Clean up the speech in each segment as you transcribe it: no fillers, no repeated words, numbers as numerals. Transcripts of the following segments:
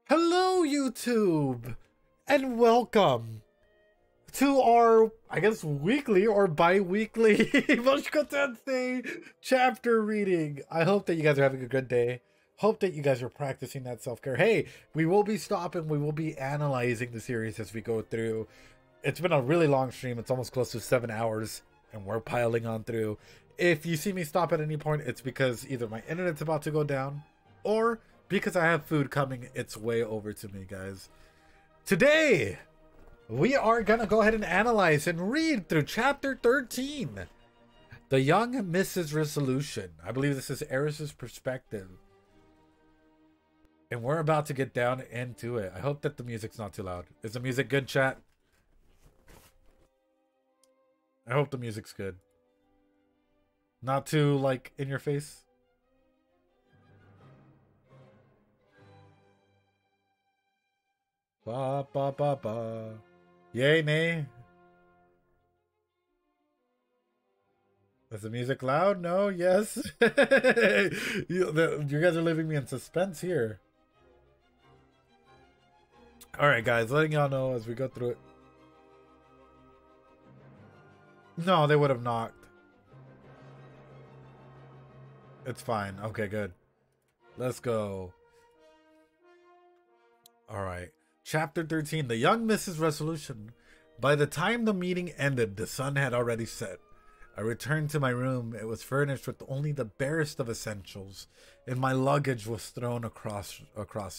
Hello, YouTube, and welcome to our, I guess, weekly or bi-weekly Moshko Tensei chapter reading. I hope that you guys are having a good day. Hope that you guys are practicing that self-care. Hey, we will be stopping. We will be analyzing the series as we go through. It's been a really long stream. It's almost close to 7 hours, and we're piling on through. If you see me stop at any point, it's because either my internet's about to go down or because I have food coming its way over to me, guys. Today, we are going to go ahead and analyze and read through Chapter 13. The Young Mrs. Resolution. I believe this is Eris's perspective. And we're about to get down into it. I hope that the music's not too loud. Is the music good, chat? I hope the music's good. Not too, like, in your face? Ba ba ba ba. Yay, nay. Is the music loud? No? Yes? you guys are leaving me in suspense here. Alright, guys, letting y'all know as we go through it. No, they would have knocked. It's fine. Okay, good. Let's go. Alright. Chapter 13, The Young Mrs. Resolution. By the time the meeting ended, the sun had already set. I returned to my room. It was furnished with only the barest of essentials, and my luggage was thrown across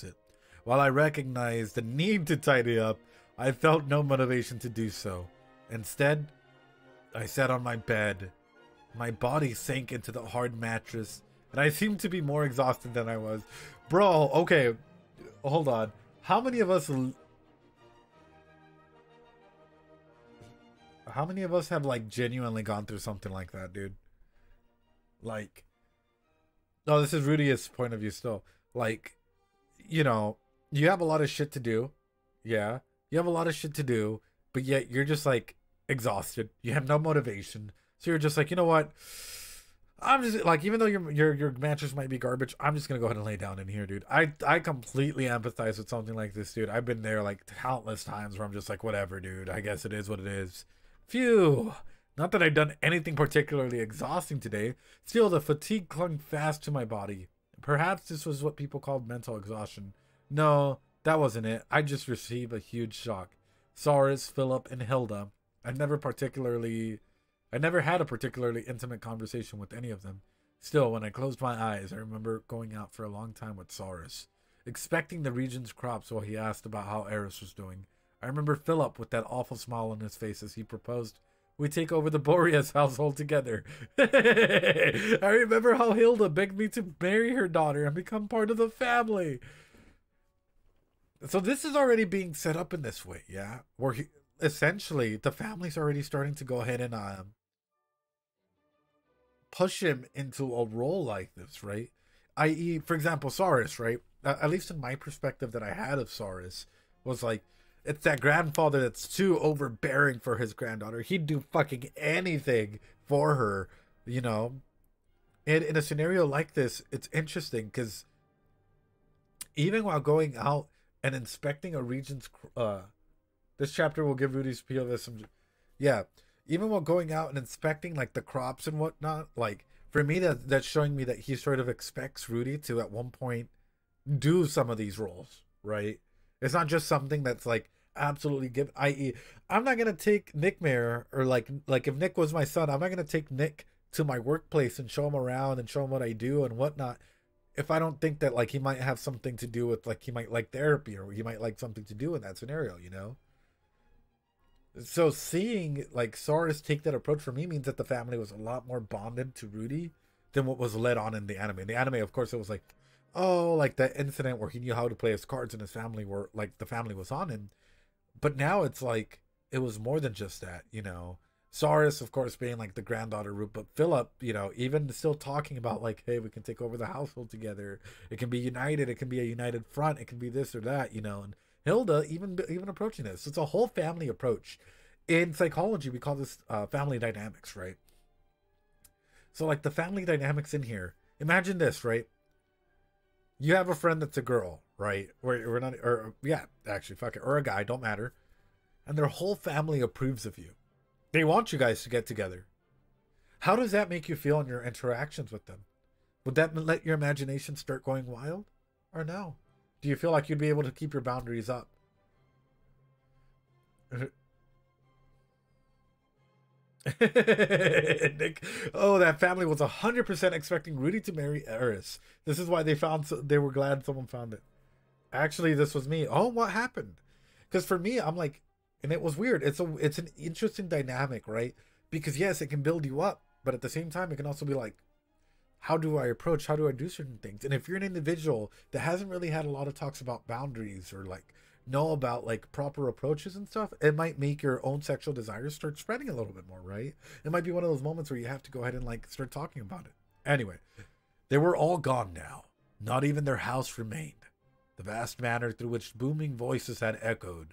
it. While I recognized the need to tidy up, I felt no motivation to do so. Instead, I sat on my bed. My body sank into the hard mattress, and I seemed to be more exhausted than I was. Bro, okay, hold on. How many of us have, like, genuinely gone through something like that, dude? Like, no, this is Rudeus' point of view still. Like, you know, you have a lot of shit to do. Yeah, you have a lot of shit to do, but yet you're just, like, exhausted. You have no motivation. So you're just like, you know what? I'm just like, even though your mattress might be garbage, I'm just gonna go ahead and lay down in here, dude. I completely empathize with something like this, dude. I've been there like countless times where I'm just like, whatever, dude. I guess it is what it is. Phew. Not that I've done anything particularly exhausting today. Still, the fatigue clung fast to my body. Perhaps this was what people called mental exhaustion. No, that wasn't it. I just received a huge shock. Saurus, Philip, and Hilda. I never had a particularly intimate conversation with any of them. Still, when I closed my eyes, I remember going out for a long time with Saurus, expecting the region's crops while he asked about how Eris was doing. I remember Philip with that awful smile on his face as he proposed we take over the Boreas household together. I remember how Hilda begged me to marry her daughter and become part of the family. So this is already being set up in this way, yeah? Where essentially the family's already starting to go ahead and push him into a role like this, right? I.e., for example, Saurus, right? At least in my perspective that I had of Saurus, was like, it's that grandfather that's too overbearing for his granddaughter. He'd do fucking anything for her, you know? And in a scenario like this, it's interesting because even while going out and inspecting a region's... this chapter will give Rudy's POV some... Yeah. Even while going out and inspecting, like, the crops and whatnot, like, for me, that's showing me that he sort of expects Rudy to, at one point, do some of these roles, right? It's not just something that's, like, absolutely given, i.e., I'm not going to take Nick Mayer, or, like, if Nick was my son, I'm not going to take Nick to my workplace and show him around and show him what I do and whatnot, if I don't think that, like, he might have something to do with, like, he might like therapy, or he might like something to do in that scenario, you know? So seeing, like, Saurus take that approach for me means that the family was a lot more bonded to Rudy than what was led on in the anime. In the anime, of course, it was like, oh, like that incident where he knew how to play his cards and his family were, like, the family was on him. But now it's like, it was more than just that, you know. Saurus, of course, being, like, the granddaughter route, but Philip, you know, even still talking about, like, hey, we can take over the household together. It can be united. It can be a united front. It can be this or that, you know, and Hilda even approaching this. It's a whole family approach. In psychology, we call this family dynamics, right? So, like, the family dynamics in here. Imagine this, right? You have a friend that's a girl, right? We're not, or yeah, actually, fuck it, or a guy, don't matter. And their whole family approves of you. They want you guys to get together. How does that make you feel in your interactions with them? Would that let your imagination start going wild? Or no? Do you feel like you'd be able to keep your boundaries up? Nick, oh, that family was 100% expecting Rudy to marry Eris. This is why they were glad someone found it. Actually, this was me. Oh, what happened? Because for me, I'm like, and it was weird. It's an interesting dynamic, right? Because yes, it can build you up, but at the same time, it can also be like, how do I approach? How do I do certain things? And if you're an individual that hasn't really had a lot of talks about boundaries or like know about like proper approaches and stuff, it might make your own sexual desires start spreading a little bit more, right? It might be one of those moments where you have to go ahead and like start talking about it. Anyway, they were all gone now. Not even their house remained. The vast manor through which booming voices had echoed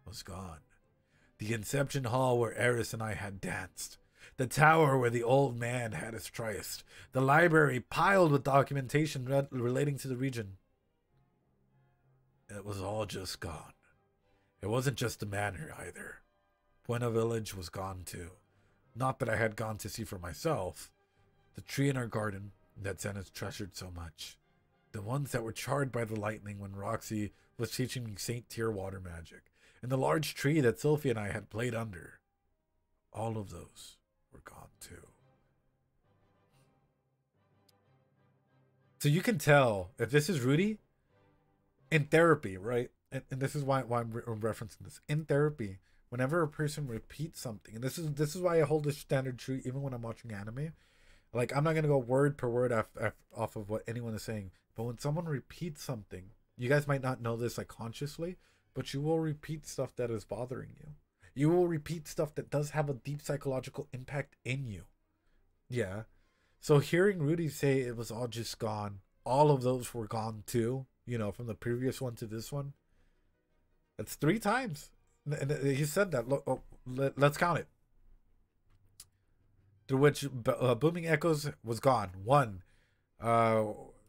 was gone. The Inception Hall where Eris and I had danced. The tower where the old man had his tryst. The library piled with documentation relating to the region. It was all just gone. It wasn't just the manor either. Buena Village was gone too. Not that I had gone to see for myself. The tree in our garden that Zenith treasured so much. The ones that were charred by the lightning when Roxy was teaching me Saint Tier water magic. And the large tree that Sylphie and I had played under. All of those were gone too. So you can tell if this is Rudy in therapy, right? And this is why I'm referencing this. In therapy, whenever a person repeats something, and this is why I hold this standard true even when I'm watching anime. Like, I'm not going to go word per word off of what anyone is saying. But when someone repeats something, you guys might not know this like consciously, but you will repeat stuff that is bothering you. You will repeat stuff that does have a deep psychological impact in you. Yeah. So hearing Rudy say it was all just gone, all of those were gone too, you know, from the previous one to this one. That's 3 times. And he said that. Look, let's count it. Through which Booming Echoes was gone. 1.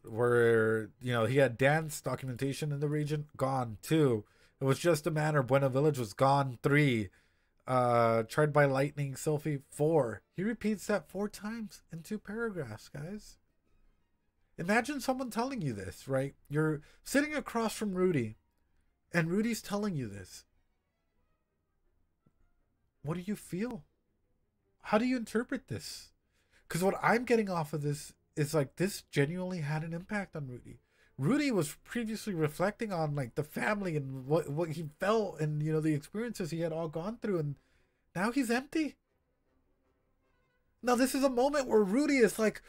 Where, you know, he had dance documentation in the region. Gone. 2. It was just a manor. Buena Village was gone. 3. Tried by lightning. Sylphie. 4. He repeats that 4 times in 2 paragraphs, guys. Imagine someone telling you this, right? You're sitting across from Rudy, and Rudy's telling you this. What do you feel? How do you interpret this? Because what I'm getting off of this is like this genuinely had an impact on Rudy. Rudy was previously reflecting on like the family and what he felt and, you know, the experiences he had all gone through, and now he's empty. Now this is a moment where Rudy is like,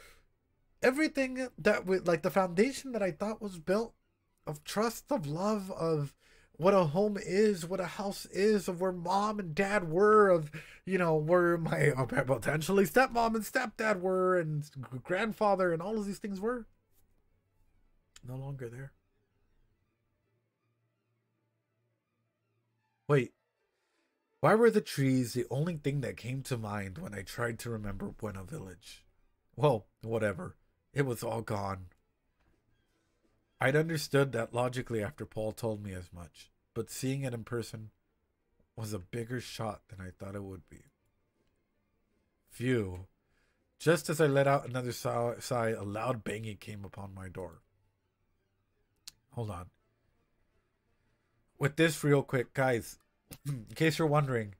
everything that with like the foundation that I thought was built of trust, of love, of what a home is, what a house is, of where mom and dad were, of, you know, where my potentially stepmom and stepdad were, and grandfather, and all of these things were no longer there. Wait, why were the trees the only thing that came to mind when I tried to remember Buena Village? Well, whatever. It was all gone. I'd understood that logically after Paul told me as much, but seeing it in person was a bigger shot than I thought it would be. Phew. Just as I let out another sigh, a loud banging came upon my door. Hold on. With this real quick, guys, in case you're wondering,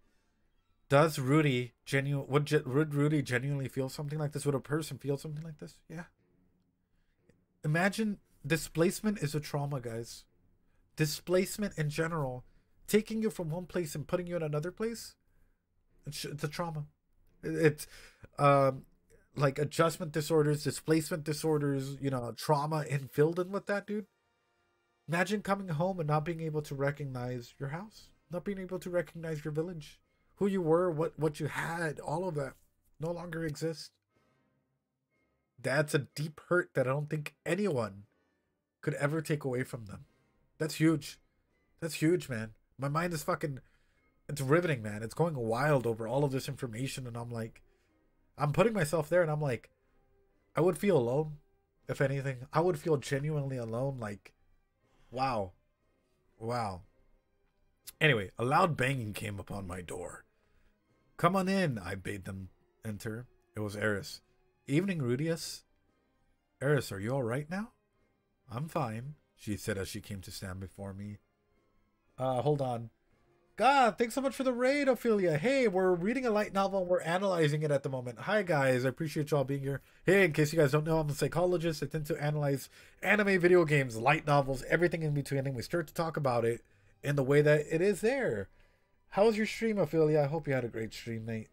does Rudy would Rudy genuinely feel something like this? Would a person feel something like this? Yeah. Imagine displacement is a trauma, guys. Displacement in general, taking you from one place and putting you in another place, it's a trauma. It's like adjustment disorders, displacement disorders, you know, trauma infilled in with that, dude. Imagine coming home and not being able to recognize your house, not being able to recognize your village, who you were, what you had, all of that no longer exists. That's a deep hurt that I don't think anyone could ever take away from them. That's huge. That's huge, man. My mind is fucking, it's riveting, man. It's going wild over all of this information, and I'm like, I'm putting myself there, and I'm like, I would feel alone. if anything. I would feel genuinely alone. Like, wow. Wow. Anyway, a loud banging came upon my door. Come on in, I bade them enter. It was Eris. Evening, Rudeus. Eris, are you all right now? I'm fine, she said as she came to stand before me. Hold on. God, thanks so much for the raid, Ophelia. Hey, we're reading a light novel and we're analyzing it at the moment. Hi, guys. I appreciate y'all being here. Hey, in case you guys don't know, I'm a psychologist. I tend to analyze anime, video games, light novels, everything in between. And we start to talk about it in the way that it is there. How was your stream, Ophelia? I hope you had a great stream, mate.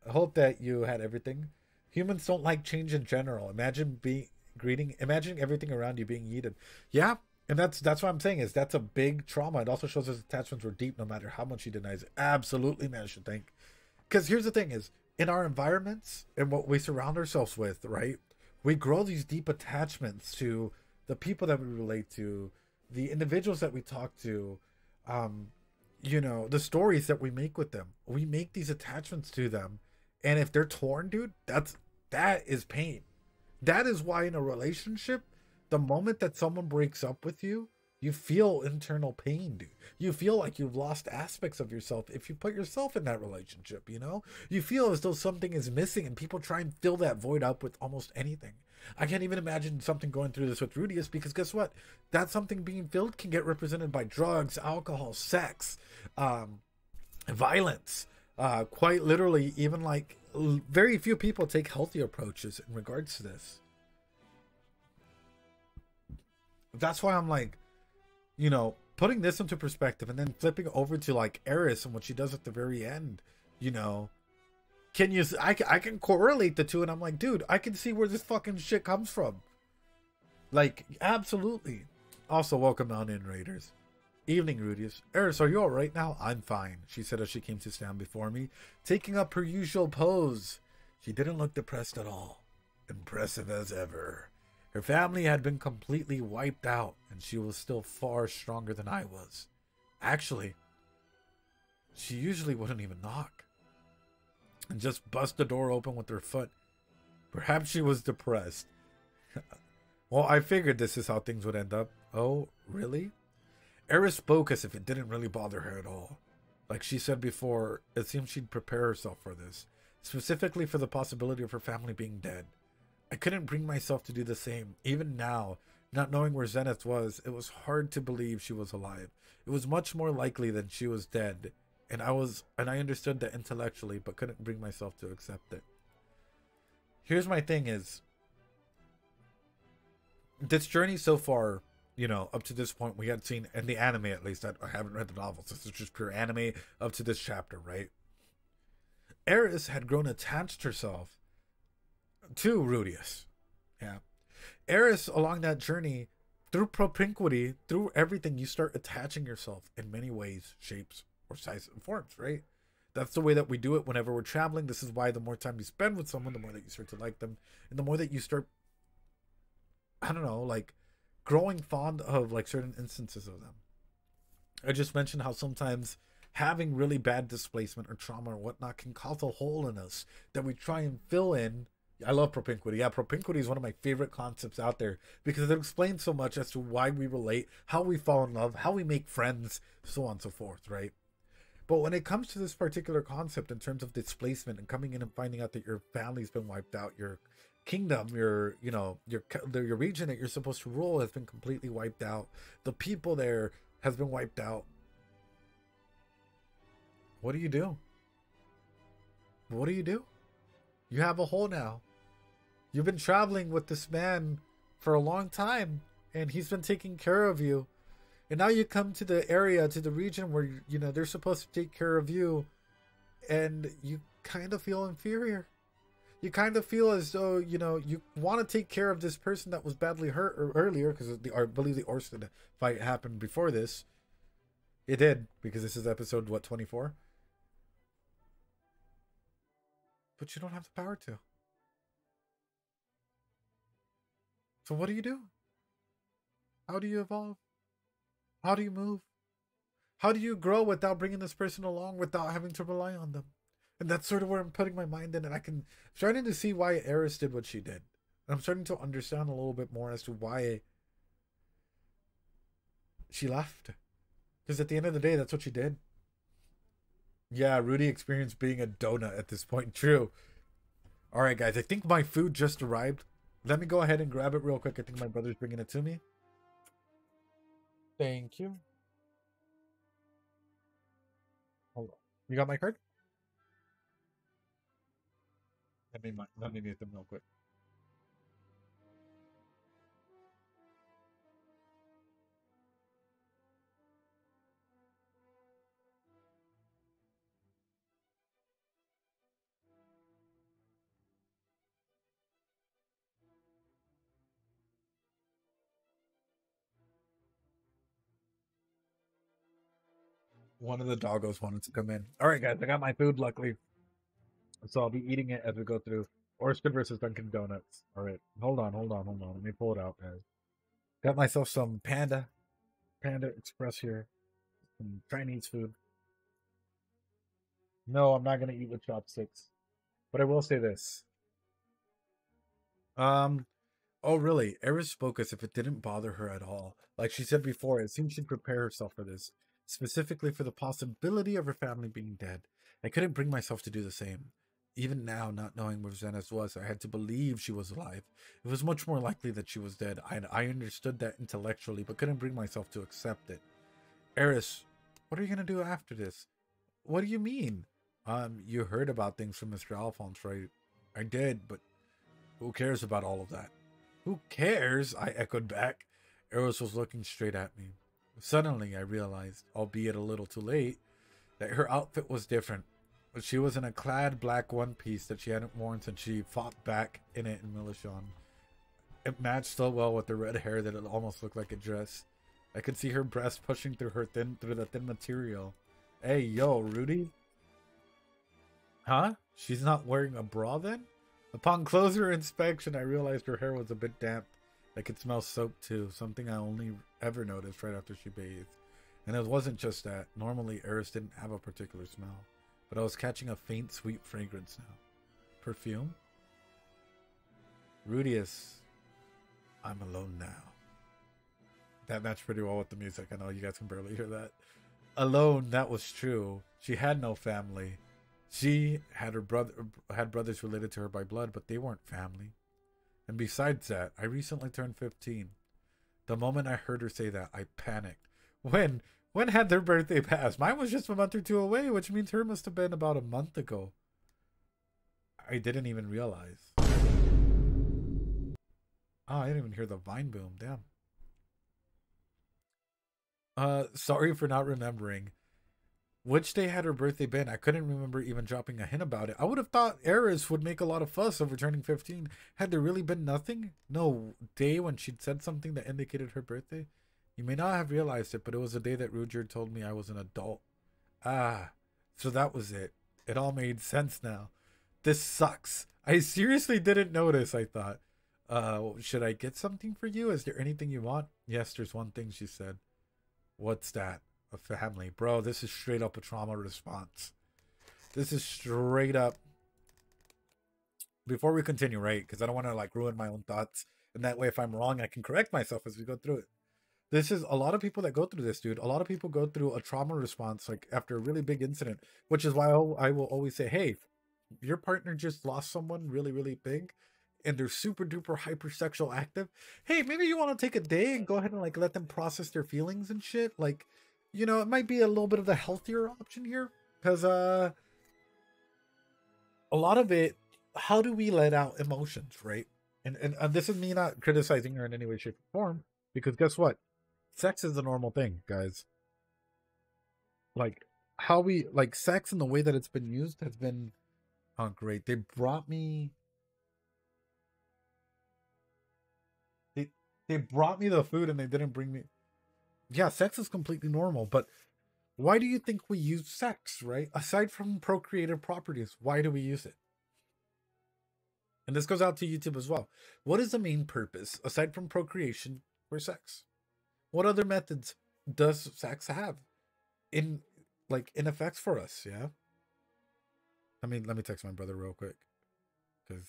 I hope that you had everything. Humans don't like change in general. Imagining everything around you being yeeted. Yeah. And that's what I'm saying is that's a big trauma. It also shows his attachments were deep no matter how much he denies it. Absolutely, man, I should think. Because here's the thing is, in our environments and what we surround ourselves with, right? We grow these deep attachments to the people that we relate to, the individuals that we talk to, the stories that we make with them. We make these attachments to them. And if they're torn, dude, that is pain. That is why in a relationship, the moment that someone breaks up with you, you feel internal pain, dude. You feel like you've lost aspects of yourself if you put yourself in that relationship, you know? You feel as though something is missing and people try and fill that void up with almost anything. I can't even imagine something going through this with Rudeus because guess what? That something being filled can get represented by drugs, alcohol, sex, violence. Quite literally, even like very few people take healthy approaches in regards to this. That's why I'm like, putting this into perspective and then flipping over to like Eris and what she does at the very end, I can correlate the two and I'm like, dude, I can see where this fucking shit comes from. Like, absolutely. Also, welcome on in, Raiders. Evening, Rudeus. Eris, are you alright now? I'm fine, she said as she came to stand before me, taking up her usual pose. She didn't look depressed at all. Impressive as ever. Her family had been completely wiped out, and she was still far stronger than I was. Actually, she usually wouldn't even knock, and just bust the door open with her foot. Perhaps she was depressed. Well, I figured this is how things would end up. Oh, really? Eris spoke as if it didn't really bother her at all. Like she said before, it seemed she'd prepare herself for this, specifically for the possibility of her family being dead. I couldn't bring myself to do the same. Even now, not knowing where Zenith was, it was hard to believe she was alive. It was much more likely that she was dead, and I understood that intellectually, but couldn't bring myself to accept it. Here's my thing is, this journey so far, up to this point, we had seen, in the anime at least, I haven't read the novels, this is just pure anime up to this chapter, right? Eris had grown attached herself to Rudeus. Yeah. Eris, along that journey, through propinquity, through everything, you start attaching yourself in many ways, shapes, or sizes and forms, right? That's the way that we do it whenever we're traveling. This is why the more time you spend with someone, the more that you start to like them, and the more that you start, I don't know, like, growing fond of, like, certain instances of them. I just mentioned how sometimes having really bad displacement or trauma or whatnot can cause a hole in us that we try and fill in. I love propinquity. Yeah, propinquity is one of my favorite concepts out there because it explains so much as to why we relate, how we fall in love, how we make friends, so on and so forth, right? But when it comes to this particular concept in terms of displacement and coming in and finding out that your family's been wiped out, your kingdom, your region that you're supposed to rule has been completely wiped out, the people there has been wiped out. What do you do? What do you do? You have a hole now. You've been traveling with this man for a long time, and he's been taking care of you. And now you come to the area, to the region where, they're supposed to take care of you, and you kind of feel inferior. You kind of feel as though, you want to take care of this person that was badly hurt earlier, because I believe the Orsted fight happened before this. It did, because this is episode, 24? But you don't have the power to. So what do you do? How do you evolve? How do you move? How do you grow without bringing this person along, without having to rely on them? And that's sort of where I'm putting my mind in, and I'm starting to see why Eris did what she did. I'm starting to understand a little bit more as to why she left. Because at the end of the day, that's what she did. Yeah, Rudy experienced being a donut at this point. True. All right, guys. I think my food just arrived. Let me go ahead and grab it real quick. I think my brother's bringing it to me. Thank you. Hold on. You got my card? Let me mute them real quick. One of the doggos wanted to come in. All right, guys. I got my food, luckily. So I'll be eating it as we go through. Orskin versus Dunkin' Donuts. All right. Hold on. Let me pull it out, guys. Got myself some Panda Express here. Some Chinese food. No, I'm not going to eat with chopsticks. But I will say this. Oh, really? Eris spoke as if it didn't bother her at all. Like she said before, it seems she'd prepare herself for this, specifically for the possibility of her family being dead. I couldn't bring myself to do the same. Even now, not knowing where Zenas was, I had to believe she was alive. It was much more likely that she was dead. I understood that intellectually, but couldn't bring myself to accept it. Eris, what are you going to do after this? What do you mean? You heard about things from Mr. Alphonse, right? I did, but who cares about all of that? Who cares? I echoed back. Eris was looking straight at me. Suddenly, I realized, albeit a little too late, that her outfit was different. She was in a clad black one piece that she hadn't worn since she fought back in it in Milishon. It matched so well with the red hair that it almost looked like a dress. I could see her breast pushing through the thin material. Hey, yo, Rudy? Huh? She's not wearing a bra then? Upon closer inspection, I realized her hair was a bit damp. I could smell soap too, something I only ever noticed right after she bathed. And it wasn't just that. Normally, Eris didn't have a particular smell, but I was catching a faint, sweet fragrance now. Perfume? Rudeus, I'm alone now. That matched pretty well with the music. I know you guys can barely hear that. Alone, that was true. She had no family. She had brothers related to her by blood, but they weren't family. And besides that, I recently turned 15. The moment I heard her say that, I panicked. When had their birthday passed? Mine was just a month or two away, which means her must have been about a month ago. I didn't even realize. Oh, I didn't even hear the vine boom. Damn. Sorry for not remembering. Which day had her birthday been? I couldn't remember even dropping a hint about it. I would have thought Eris would make a lot of fuss over turning 15. Had there really been nothing? No day when she'd said something that indicated her birthday? You may not have realized it, but it was the day that Rudyard told me I was an adult. Ah, so that was it. It all made sense now. This sucks. I seriously didn't notice, I thought. Should I get something for you? Is there anything you want? Yes, there's one thing, she said. What's that? A family. Bro, this is straight up a trauma response. This is straight up. Before we continue, right? Because I don't want to like ruin my own thoughts. And that way, if I'm wrong, I can correct myself as we go through it. This is a lot of people that go through this, dude. A lot of people go through a trauma response like after a really big incident, which is why I will always say, hey, your partner just lost someone really, really big and they're super duper hypersexual active. Hey, maybe you want to take a day and go ahead and like let them process their feelings and shit. Like, you know, it might be a little bit of the healthier option here because a lot of it, how do we let out emotions, right? And this is me not criticizing her in any way, shape, or form, because guess what? Sex is a normal thing, guys. Like how we like sex and the way that it's been used has been great. They brought me they brought me the food and they didn't bring me. Yeah, sex is completely normal, but why do you think we use sex, right? Aside from procreative properties, why do we use it? And this goes out to YouTube as well. What is the main purpose, aside from procreation, for sex? What other methods does sex have in in effects for us? Yeah. I mean, let me text my brother real quick. Because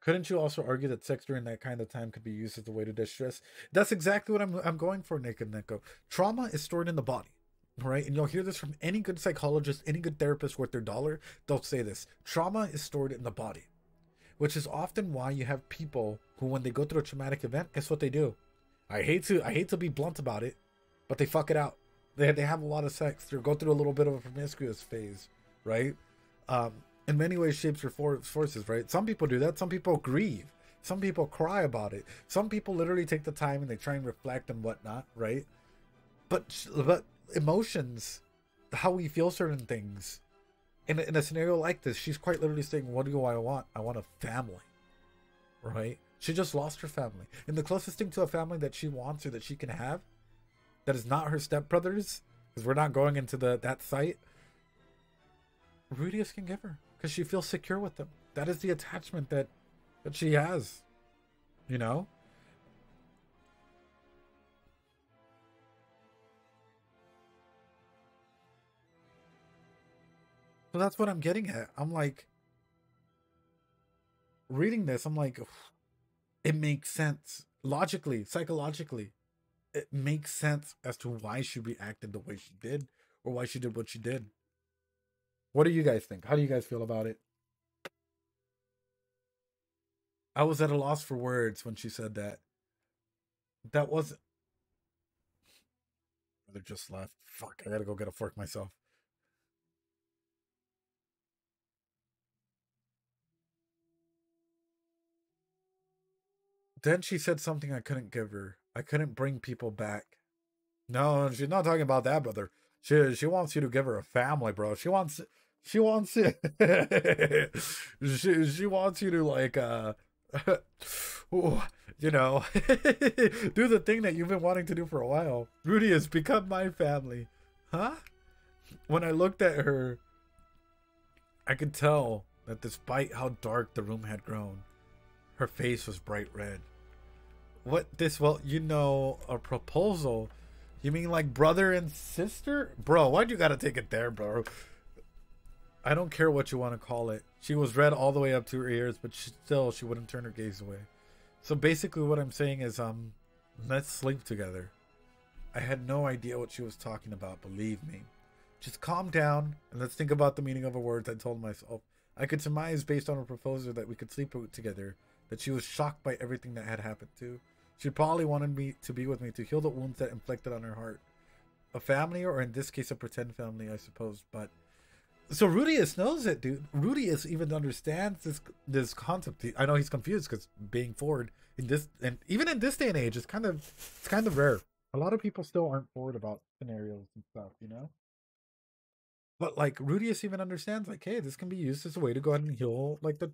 Couldn't you also argue that sex during that kind of time could be used as a way to distress? That's exactly what I'm going for, Nick and Neko. Trauma is stored in the body, right? And you'll hear this from any good psychologist, any good therapist worth their dollar. They'll say this: trauma is stored in the body, which is often why you have people who, when they go through a traumatic event, guess what they do? I hate to be blunt about it, but they fuck it out. They have a lot of sex. They go through a little bit of a promiscuous phase, right? In many ways, shapes, or forces, right? Some people do that. Some people grieve. Some people cry about it. Some people literally take the time and they try and reflect and whatnot, right? But emotions, how we feel certain things, in a scenario like this, she's quite literally saying, what do I want? I want a family, right? She just lost her family. And the closest thing to a family that she wants or that she can have, that is not her stepbrothers, because we're not going into that site, Rudeus can give her, because she feels secure with them. That is the attachment that she has, you know? So that's what I'm getting at. I'm like, reading this, I'm like, it makes sense. Logically, psychologically, it makes sense as to why she reacted the way she did, or why she did what she did. What do you guys think? How do you guys feel about it? I was at a loss for words when she said that. That wasn't. They just left. Fuck, I gotta go get a fork myself. Then she said something I couldn't give her. I couldn't bring people back. No, she's not talking about that, brother. She wants you to give her a family, bro. She wants she wants she wants you to like you know do the thing that you've been wanting to do for a while. Rudy has become my family. Huh? When I looked at her, I could tell that despite how dark the room had grown, her face was bright red. What this? Well, you know, a proposal. You mean like brother and sister? Bro, why'd you gotta take it there, bro? I don't care what you want to call it. She was red all the way up to her ears, but she wouldn't turn her gaze away. So basically what I'm saying is, let's sleep together. I had no idea what she was talking about, believe me. Just calm down and let's think about the meaning of her words. I told myself. I could surmise based on her proposal that we could sleep together, that she was shocked by everything that had happened too. She probably wanted me to be with me to heal the wounds that inflicted on her heart. A family, or in this case a pretend family, I suppose. But so Rudeus knows it, dude. Rudeus even understands this concept. I know he's confused because being forward in this, and even in this day and age, it's kind of rare. A lot of people still aren't forward about scenarios and stuff, you know. But like Rudeus even understands, like, hey, this can be used as a way to go ahead and heal like the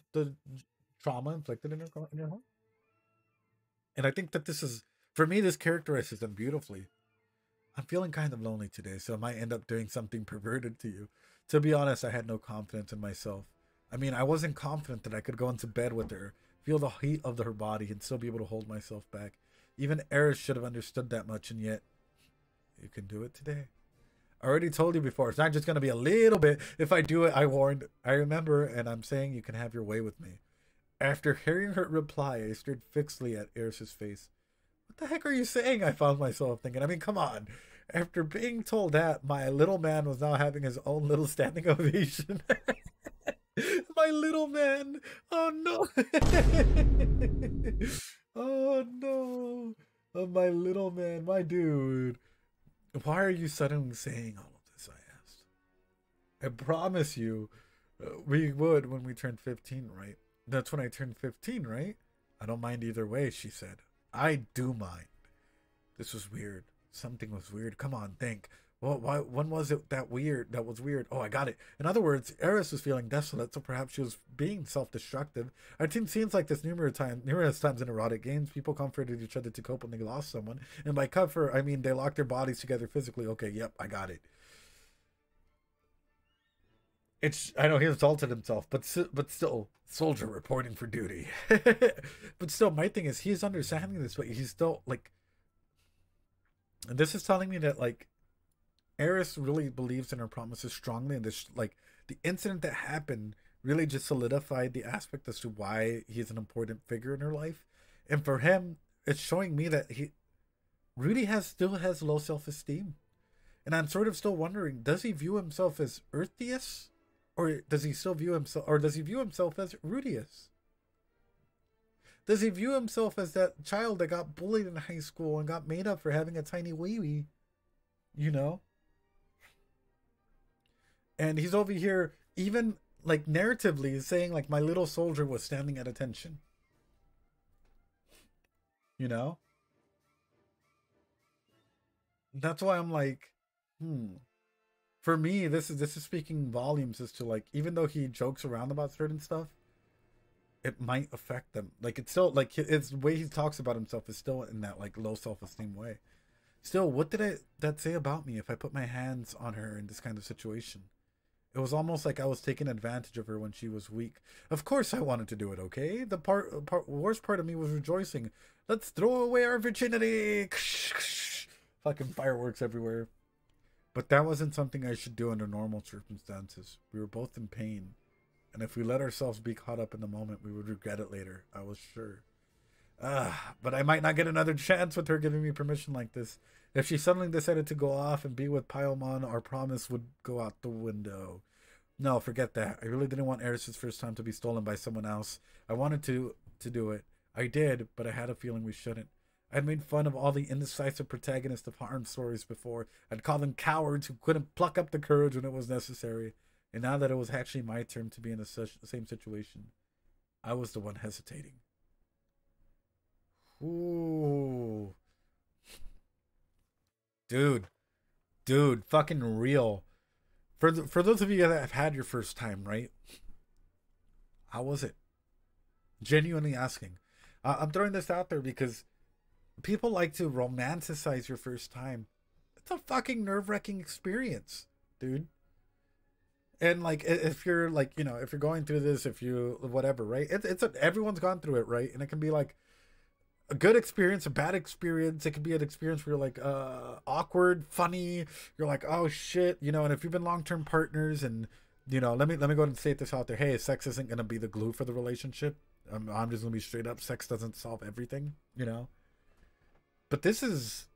trauma inflicted in her heart. And I think that this is, for me, this characterizes them beautifully. I'm feeling kind of lonely today, so I might end up doing something perverted to you. To be honest, I had no confidence in myself. I mean, I wasn't confident that I could go into bed with her, feel the heat of her body, and still be able to hold myself back. Even Eris should have understood that much, and yet, you can do it today. I already told you before, it's not just going to be a little bit. If I do it, I warned. I remember, and I'm saying you can have your way with me. After hearing her reply, I stared fixedly at Eris's face. What the heck are you saying? I found myself thinking. I mean, come on. After being told that, my little man was now having his own little standing ovation. My little man. Oh, no. Oh, no. Oh, my little man. My dude. Why are you suddenly saying all of this, I asked. I promise you, we would when we turned 15, right? That's when I turned 15, right? I don't mind either way, she said. I do mind. This was weird. Something was weird. Come on, think. Well, why? When was it that weird? That was weird. Oh, I got it. In other words, Eris was feeling desolate, so perhaps she was being self-destructive. I've seen scenes like this numerous times in erotic games. People comforted each other to cope when they lost someone, and by comfort, I mean they locked their bodies together physically. Okay, yep, I got it. I know he assaulted himself, but still, soldier reporting for duty. But still, my thing is, he's understanding this, but he's still like, and this is telling me that like, Eris really believes in her promises strongly, and this like the incident that happened really just solidified the aspect as to why he's an important figure in her life. And for him, it's showing me that Rudy still has low self-esteem. And I'm sort of still wondering, does he view himself as Earthius? Or does he view himself as Rudeus? Does he view himself as that child that got bullied in high school and got made up for having a tiny wee? You know? And he's over here, even like narratively, saying like my little soldier was standing at attention. You know? That's why I'm like, for me, this is speaking volumes as to like, even though he jokes around about certain stuff, it might affect them. Like it's still like it's the way he talks about himself is still in that like low self-esteem way. Still, what did that say about me if I put my hands on her in this kind of situation? It was almost like I was taking advantage of her when she was weak. Of course I wanted to do it, okay? The worst part of me was rejoicing. Let's throw away our virginity. Fucking fireworks everywhere. But that wasn't something I should do under normal circumstances. We were both in pain. And if we let ourselves be caught up in the moment, we would regret it later. I was sure. But I might not get another chance with her giving me permission like this. If she suddenly decided to go off and be with Paimon, our promise would go out the window. No, forget that. I really didn't want Eris's first time to be stolen by someone else. I wanted to do it. I did, but I had a feeling we shouldn't. I'd made fun of all the indecisive protagonists of harem stories before. I'd call them cowards who couldn't pluck up the courage when it was necessary. And now that it was actually my turn to be in the same situation, I was the one hesitating. Ooh. Dude, fucking real. For those of you that have had your first time, right? How was it? Genuinely asking. I'm throwing this out there because people like to romanticize your first time. It's a fucking nerve-wracking experience, dude. And like, if you're like, if you're going through this, if you whatever, right? Everyone's gone through it, right? And it can be like a good experience, a bad experience. It could be an experience where you're like awkward, funny. You're like, oh shit, And if you've been long-term partners, and let me go ahead and state this out there. Hey, sex isn't gonna be the glue for the relationship. I'm just gonna be straight up. Sex doesn't solve everything, But this is,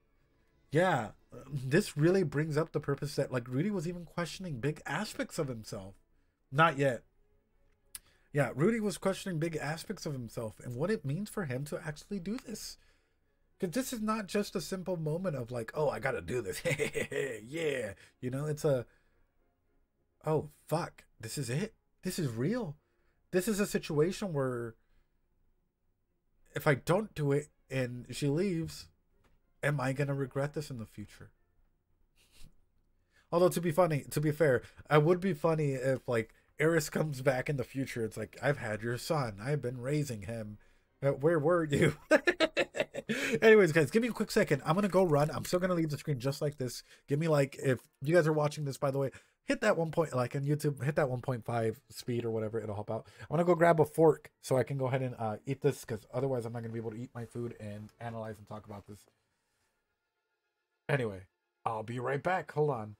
yeah, this really brings up the purpose that like Rudy was even questioning big aspects of himself. Not yet. Yeah, Rudy was questioning big aspects of himself and what it means for him to actually do this. Because this is not just a simple moment of like, oh, I gotta do this. Yeah. It's oh, fuck. This is it. This is real. This is a situation where if I don't do it and she leaves, am I gonna regret this in the future? Although to be fair, I would be funny if like Eris comes back in the future. It's like, I've had your son. I've been raising him. Where were you? Anyways, guys, give me a quick second. I'm going to go run. I'm still going to leave the screen just like this. Give me like, if you guys are watching this, by the way, hit that 1 point, like on YouTube, hit that 1.5 speed or whatever. It'll help out. I want to go grab a fork so I can go ahead and eat this, because otherwise I'm not going to be able to eat my food and analyze and talk about this. Anyway, I'll be right back. Hold on.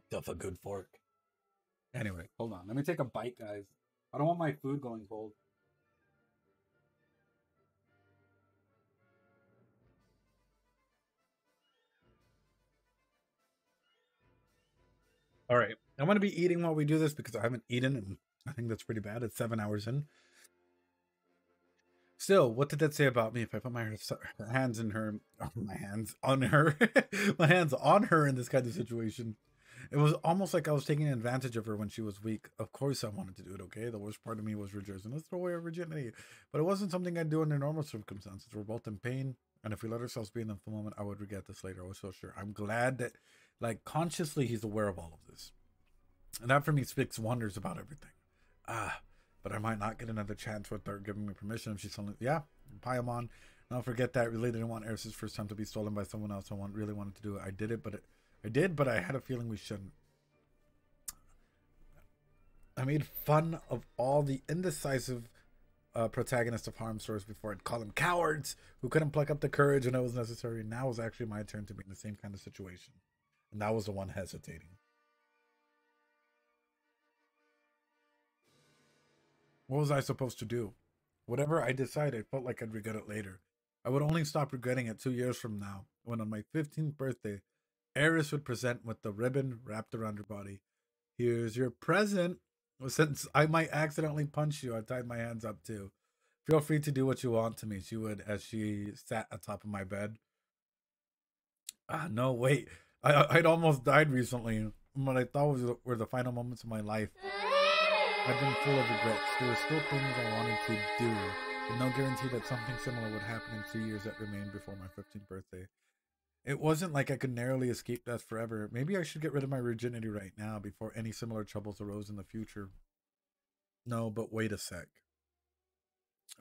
Stuff a good fork. Anyway, hold on. Let me take a bite, guys. I don't want my food going cold. All right. I'm going to be eating while we do this because I haven't eaten, and I think that's pretty bad. It's 7 hours in. Still, what did that say about me if I put my hands in her, my hands on her, my hands on her in this kind of situation? It was almost like I was taking advantage of her when she was weak. Of course I wanted to do it, okay? The worst part of me was rejoicing. Let's throw away our virginity. But it wasn't something I'd do under normal circumstances. We're both in pain. And if we let ourselves be in the moment, I would regret this later. I was so sure. I'm glad that, like, consciously he's aware of all of this. And that for me speaks wonders about everything. But I might not get another chance without giving me permission. If she's telling, yeah, Paimon. Don't forget that. Really didn't want Eris' first time to be stolen by someone else. Really wanted to do it. I did, but I had a feeling we shouldn't. I made fun of all the indecisive protagonists of harm stories before. I'd call them cowards who couldn't pluck up the courage when it was necessary. Now it was actually my turn to be in the same kind of situation. And that was the one hesitating. What was I supposed to do? Whatever I decided, I felt like I'd regret it later. I would only stop regretting it 2 years from now, when on my 15th birthday, Eris would present with the ribbon wrapped around her body. Here's your present. Since I might accidentally punch you, I tied my hands up too. Feel free to do what you want to me, she would, as she sat atop of my bed. No, wait. I'd almost died recently. What I thought were the final moments of my life. I've been full of regrets. There were still things I wanted to do, but no guarantee that something similar would happen in 2 years that remained before my 15th birthday. It wasn't like I could narrowly escape death forever. Maybe I should get rid of my virginity right now before any similar troubles arose in the future. No, but wait a sec.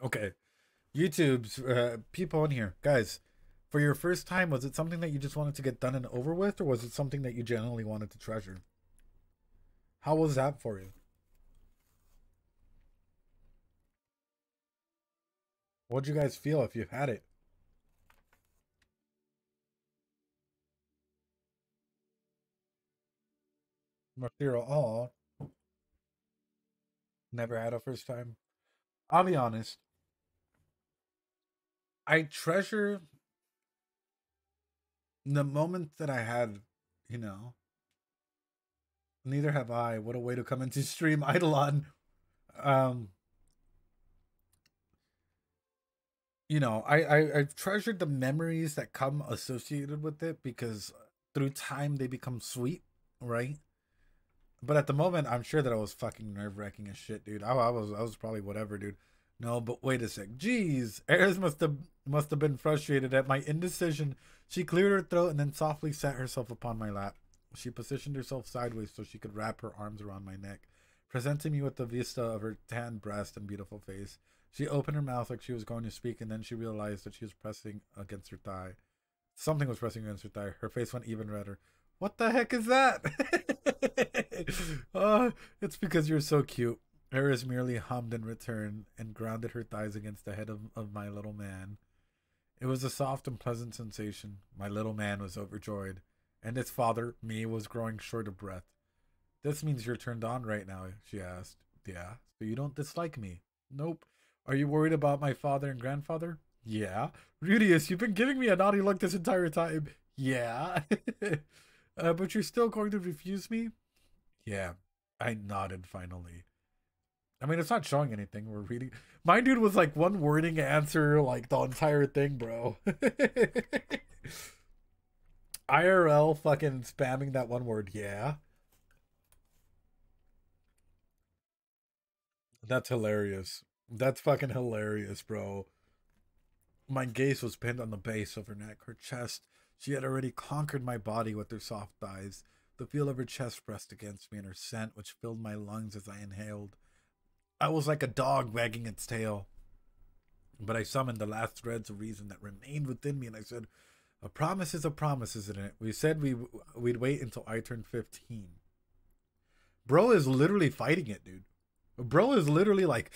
Okay. YouTube's people in here. Guys, for your first time, was it something that you just wanted to get done and over with, or was it something that you genuinely wanted to treasure? How was that for you? What'd you guys feel if you had it? Marcelo, oh, never had a first time. I'll be honest. I treasure the moments that I had, you know. Neither have I. What a way to come into stream, Eidolon. Um, I've treasured the memories that come associated with it because through time they become sweet, right? But at the moment, I'm sure that I was fucking nerve wracking as shit, dude. I was probably whatever, dude. No, but wait a sec. Jeez, Eris must have been frustrated at my indecision. She cleared her throat and then softly sat herself upon my lap. She positioned herself sideways so she could wrap her arms around my neck, presenting me with the vista of her tanned breast and beautiful face. She opened her mouth like she was going to speak, and then she realized that she was pressing against her thigh. Something was pressing against her thigh. Her face went even redder. What the heck is that? It's because you're so cute. Eris merely hummed in return and grounded her thighs against the head of my little man. It was a soft and pleasant sensation. My little man was overjoyed, and its father, me, was growing short of breath. This means you're turned on right now, she asked. Yeah, so you don't dislike me? Nope. Are you worried about my father and grandfather? Yeah. Rudeus, you've been giving me a naughty look this entire time. Yeah. But you're still going to refuse me? Yeah. I nodded finally. I mean, it's not showing anything. We're reading. My dude was like one wording answer, like the entire thing, bro. IRL fucking spamming that one word. Yeah. That's hilarious. That's fucking hilarious, bro. My gaze was pinned on the base of her neck, her chest. She had already conquered my body with her soft thighs. The feel of her chest pressed against me and her scent, which filled my lungs as I inhaled. I was like a dog wagging its tail. But I summoned the last threads of reason that remained within me, and I said, "A promise is a promise, isn't it? We said we'd wait until I turned 15." Bro is literally fighting it, dude. Bro is literally like,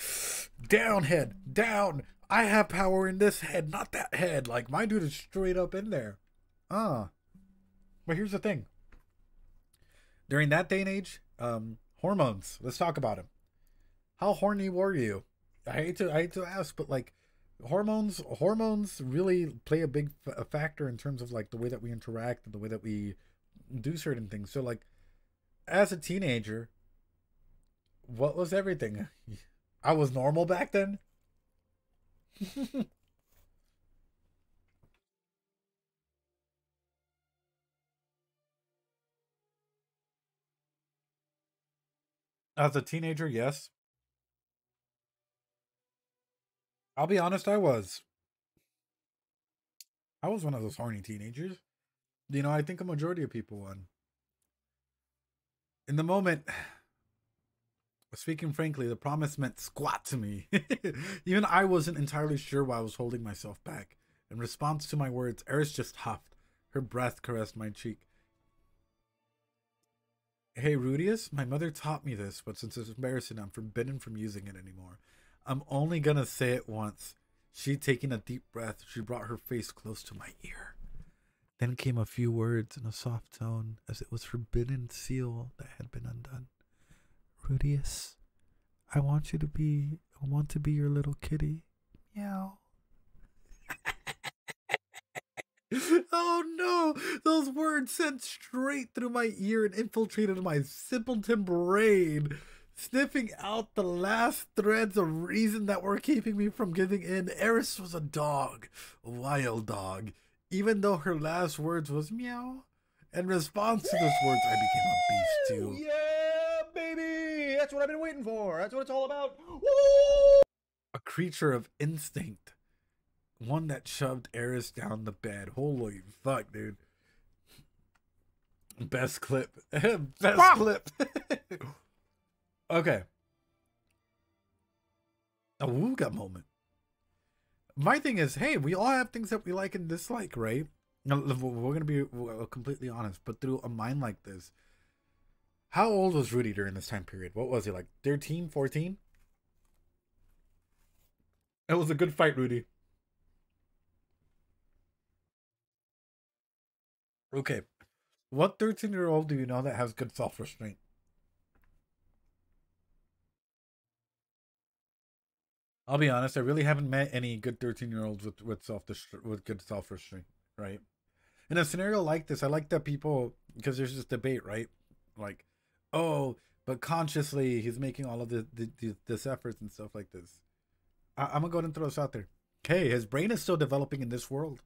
down, head, down. I have power in this head, not that head. Like, my dude is straight up in there. But here's the thing. During that day and age, hormones. Let's talk about them. How horny were you? I hate to ask, but like, hormones really play a big factor in terms of like the way that we interact and the way that we do certain things. So like, as a teenager, what was everything? I was normal back then. As a teenager, yes. I'll be honest, I was. I was one of those horny teenagers. You know, I think a majority of people won. In the moment, speaking frankly, the promise meant squat to me. Even I wasn't entirely sure why I was holding myself back. In response to my words, Eris just huffed. Her breath caressed my cheek. Hey, Rudeus, my mother taught me this, but since it's embarrassing, I'm forbidden from using it anymore. I'm only gonna say it once. She, taking a deep breath, she brought her face close to my ear. Then came a few words in a soft tone, as it was forbidden seal that had been undone. Rudeus, I want to be your little kitty. Meow. Oh no! Those words sent straight through my ear and infiltrated my simpleton brain, sniffing out the last threads of reason that were keeping me from giving in. Eris was a dog, a wild dog. Even though her last words was meow, in response to those words, I became a beast too. Yeah, baby! That's what I've been waiting for. That's what it's all about. Woo! A creature of instinct. One that shoved Eris down the bed. Holy fuck, dude. Best clip. Best clip. Okay. A wooga moment. My thing is, hey, we all have things that we like and dislike, right? Now, we're going to be completely honest, but through a mind like this, how old was Rudy during this time period? What was he, like 13, 14? It was a good fight, Rudy. Okay. What 13-year-old do you know that has good self-restraint? I'll be honest, I really haven't met any good 13-year-olds with good self-restraint, right? In a scenario like this, I like that people, because there's this debate, right? Like, oh, but consciously he's making all of this efforts and stuff like this. I'm gonna go ahead and throw this out there. Okay, his brain is still developing in this world.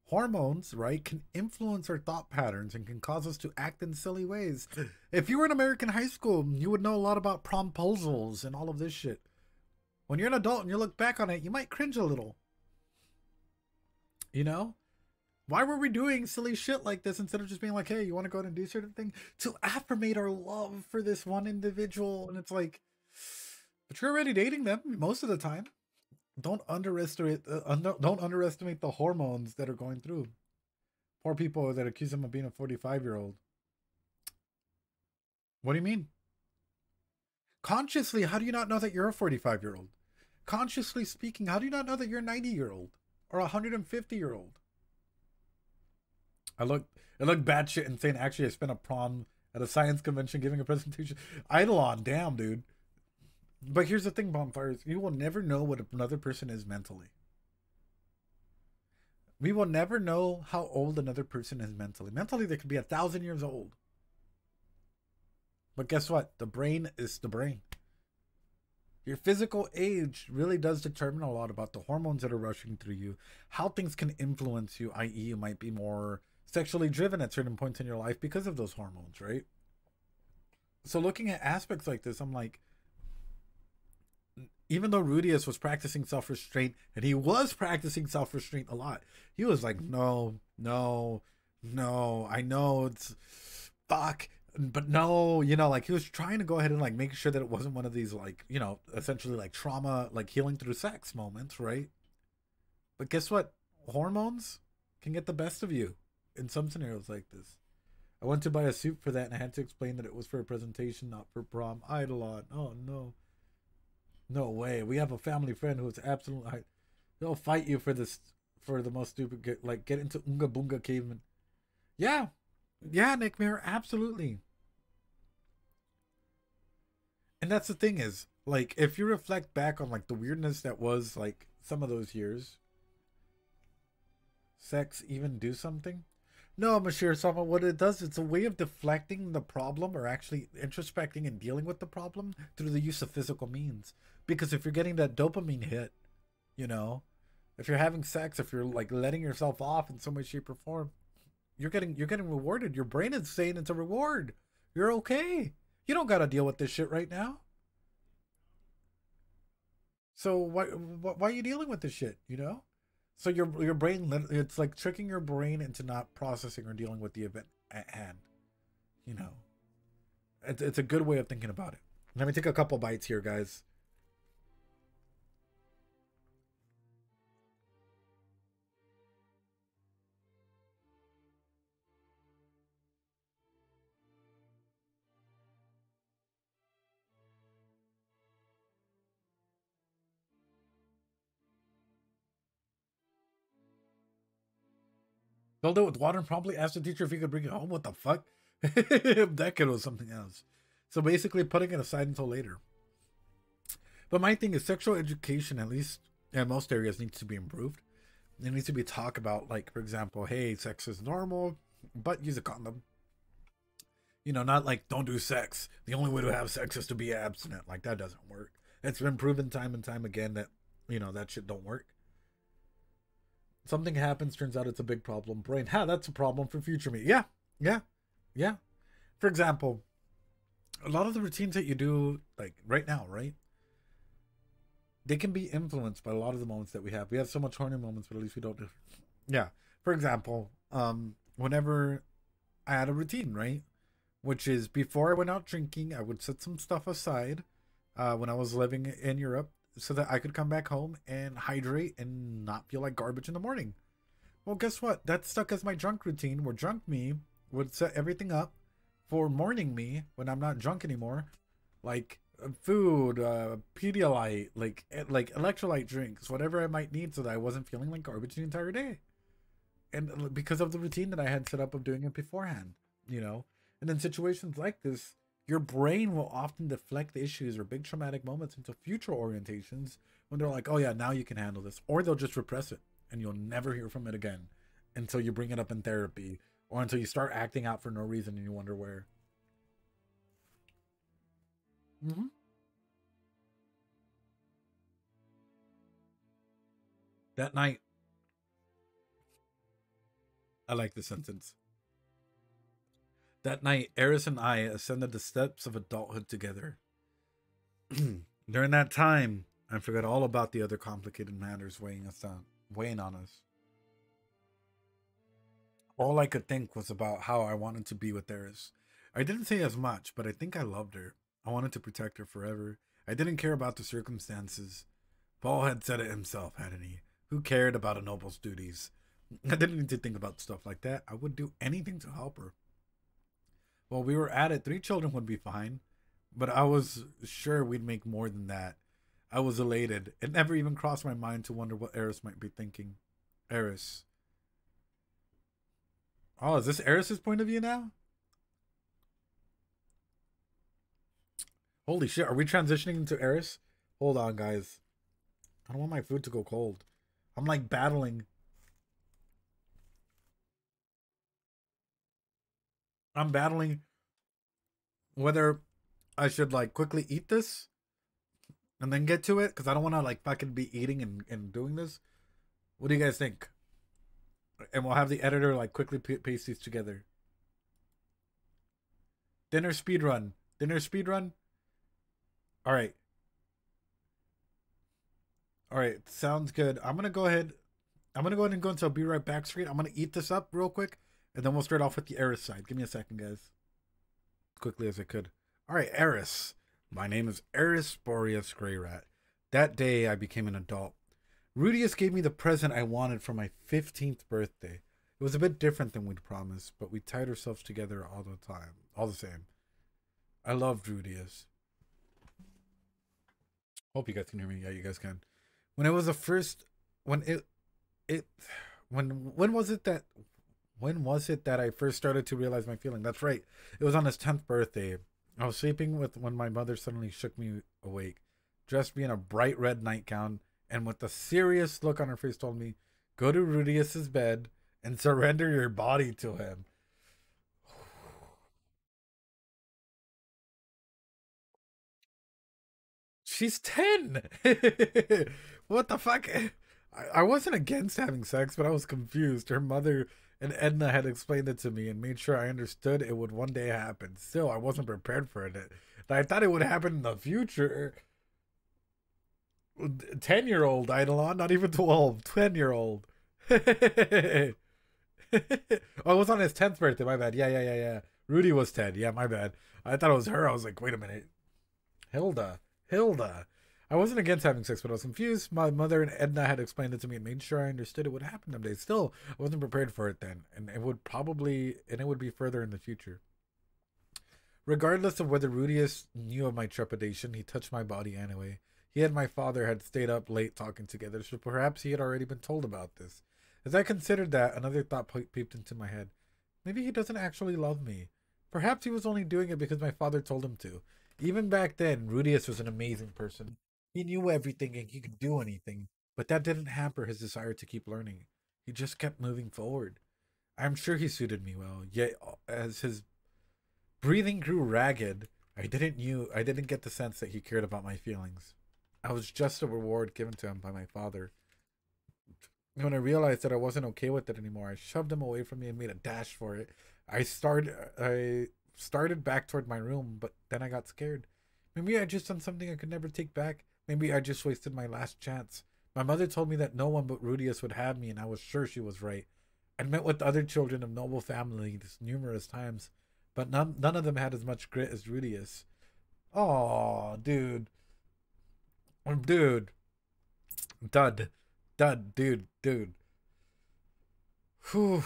Hormones, right, can influence our thought patterns and can cause us to act in silly ways. If you were in American high school, you would know a lot about promposals and all of this shit. When you're an adult and you look back on it, you might cringe a little. You know? Why were we doing silly shit like this instead of just being like, hey, you want to go out and do certain thing? To affirmate our love for this one individual. And it's like, but you're already dating them most of the time. Don't underestimate the hormones that are going through. Poor people that accuse him of being a 45-year-old. What do you mean? Consciously, how do you not know that you're a 45-year-old? Consciously speaking, how do you not know that you're a 90-year-old or a 150-year-old? It looked batshit insane. Actually, I spent a prom at a science convention giving a presentation. Eidolon, damn, dude. But here's the thing, bonfires. You will never know what another person is mentally. We will never know how old another person is mentally. Mentally, they could be 1,000 years old. But guess what? The brain is the brain. Your physical age really does determine a lot about the hormones that are rushing through you, how things can influence you, i.e., you might be more sexually driven at certain points in your life because of those hormones, right? So looking at aspects like this, I'm like, even though Rudeus was practicing self-restraint, and he was practicing self-restraint a lot, he was like, no, I know it's fuck, but no, you know, like he was trying to go ahead and like make sure that it wasn't one of these like, you know, essentially like trauma, like healing through sex moments, right? But guess what? Hormones can get the best of you in some scenarios like this. I went to buy a suit for that and I had to explain that it was for a presentation, not for prom. Eidolon. Oh no. No way. We have a family friend who is absolutely. They'll fight you for this, for the most stupid. Like get into Unga Bunga caveman. Yeah, Nick Mirror, absolutely. And that's the thing is, like, if you reflect back on like the weirdness that was like some of those years, sex even do something? No, Mashir Sama, what it does, it's a way of deflecting the problem or actually introspecting and dealing with the problem through the use of physical means. Because if you're getting that dopamine hit, you know, if you're having sex, if you're like letting yourself off in some way, shape, or form, you're getting rewarded. Your brain is saying it's a reward. You're okay. You don't gotta deal with this shit right now. So why are you dealing with this shit? You know. So your brain, it's like tricking your brain into not processing or dealing with the event at hand. You know, it's a good way of thinking about it. Let me take a couple bites here, guys. Filled it with water and promptly asked the teacher if he could bring it home. What the fuck? That kid was something else. So basically putting it aside until later. But my thing is sexual education, at least in most areas, needs to be improved. It needs to be talked about, like, for example, hey, sex is normal, but use a condom. You know, not like don't do sex. The only way to have sex is to be abstinent. Like that doesn't work. It's been proven time and time again that, you know, that shit don't work. Something happens, turns out it's a big problem. Brain, that's a problem for future me. Yeah, yeah, yeah. For example, a lot of the routines that you do, like right now, right? They can be influenced by a lot of the moments that we have. We have so much horny moments, but at least we don't do. Yeah. For example, whenever I had a routine, right? Which is before I went out drinking, I would set some stuff aside when I was living in Europe so that I could come back home and hydrate and not feel like garbage in the morning. Well, guess what? That stuck as my drunk routine where drunk me would set everything up for morning me when I'm not drunk anymore. Like food, Pedialyte, like electrolyte drinks, whatever I might need so that I wasn't feeling like garbage the entire day. And because of the routine that I had set up of doing it beforehand, you know? And in situations like this, your brain will often deflect issues or big traumatic moments into future orientations when they're like, oh yeah, now you can handle this. Or they'll just repress it and you'll never hear from it again until you bring it up in therapy or until you start acting out for no reason and you wonder where. Mm-hmm. That night, I like the sentence. That night, Eris and I ascended the steps of adulthood together. During that time, I forgot all about the other complicated matters weighing on us. All I could think was about how I wanted to be with Eris. I didn't say as much, but I think I loved her. I wanted to protect her forever. I didn't care about the circumstances. Paul had said it himself, hadn't he? Who cared about a noble's duties? I didn't need to think about stuff like that. I would do anything to help her. While we were at it, 3 children would be fine, but I was sure we'd make more than that. I was elated. It never even crossed my mind to wonder what Eris might be thinking. Eris. Oh, is this Eris's point of view now? Holy shit, are we transitioning into Eris? Hold on, guys. I don't want my food to go cold. I'm like battling. I'm battling whether I should like quickly eat this and then get to it because I don't want to like fucking be eating and doing this. What do you guys think? And we'll have the editor like quickly paste these together. Dinner speed run. Dinner speed run. All right. All right. Sounds good. I'm gonna go ahead. I'm gonna go ahead and go into a be right back screen. I'm gonna eat this up real quick, and then we'll start off with the Eris side. Give me a second, guys. Quickly as I could. All right, Eris. My name is Eris Boreas Greyrat. That day, I became an adult. Rudeus gave me the present I wanted for my 15th birthday. It was a bit different than we'd promised, but we tied ourselves together all the time. All the same. I loved Rudeus. Hope you guys can hear me. Yeah, you guys can. When it was the first, when it, when was it that, when was it that I first started to realize my feeling? That's right. It was on his 10th birthday. I was sleeping with when my mother suddenly shook me awake, dressed me in a bright red nightgown, and with a serious look on her face told me, "Go to Rudeus's bed and surrender your body to him." She's 10. What the fuck? I wasn't against having sex, but I was confused. Her mother and Edna had explained it to me and made sure I understood it would one day happen. Still, I wasn't prepared for it. I thought it would happen in the future. 10-year-old Eidolon, not even 12. 10-year-old. Oh, it was on his 10th birthday. My bad. Yeah. Rudy was 10. Yeah, my bad. I thought it was her. I was like, wait a minute. Hilda. I wasn't against having sex, but I was confused. My mother and Edna had explained it to me and made sure I understood it would happen someday. Still, I wasn't prepared for it then, and it would be further in the future. Regardless of whether Rudeus knew of my trepidation, he touched my body anyway. He and my father had stayed up late talking together, so perhaps he had already been told about this. As I considered that, another thought peeped into my head. Maybe he doesn't actually love me. Perhaps he was only doing it because my father told him to. Even back then, Rudeus was an amazing person. He knew everything and he could do anything, but that didn't hamper his desire to keep learning. He just kept moving forward. I'm sure he suited me well, yet as his breathing grew ragged, I didn't get the sense that he cared about my feelings. I was just a reward given to him by my father. When I realized that I wasn't okay with it anymore, I shoved him away from me and made a dash for it. I started back toward my room, but then I got scared. Maybe I just done something I could never take back. Maybe I just wasted my last chance. My mother told me that no one but Rudeus would have me, and I was sure she was right. I'd met with other children of noble families numerous times, but none of them had as much grit as Rudeus. Oh, dude. Dude. Dude. Whew.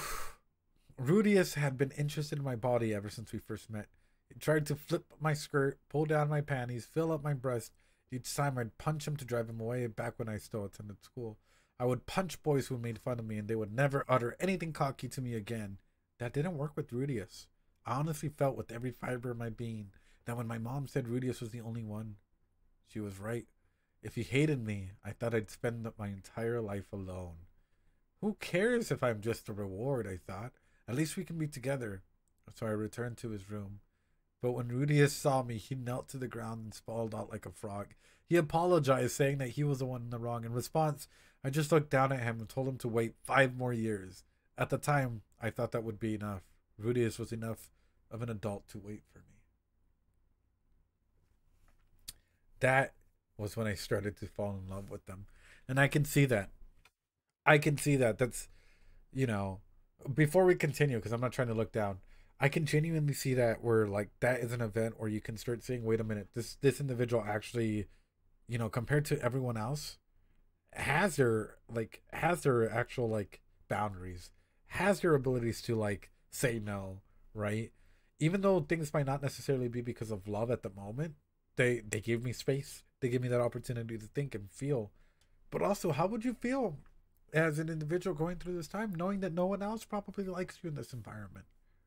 Rudeus had been interested in my body ever since we first met. He tried to flip my skirt, pull down my panties, fill up my breast. Each time I'd punch him to drive him away back when I still attended school. I would punch boys who made fun of me and they would never utter anything cocky to me again. That didn't work with Rudeus. I honestly felt with every fiber of my being that when my mom said Rudeus was the only one, she was right. If he hated me, I thought I'd spend my entire life alone. Who cares if I'm just a reward, I thought. At least we can be together. So I returned to his room. But when Rudeus saw me, he knelt to the ground and sprawled out like a frog. He apologized, saying that he was the one in the wrong. In response, I just looked down at him and told him to wait 5 more years. At the time, I thought that would be enough. Rudeus was enough of an adult to wait for me. That was when I started to fall in love with them. And I can see that. That's, before we continue, because I'm not trying to look down, I can genuinely see that where like that is an event where you can start saying, wait a minute, this individual actually, compared to everyone else, has their actual like boundaries, has their abilities to like say no, right? Even though things might not necessarily be because of love at the moment, they give me space. They give me that opportunity to think and feel. But also, how would you feel as an individual going through this time, knowing that no one else probably likes you in this environment,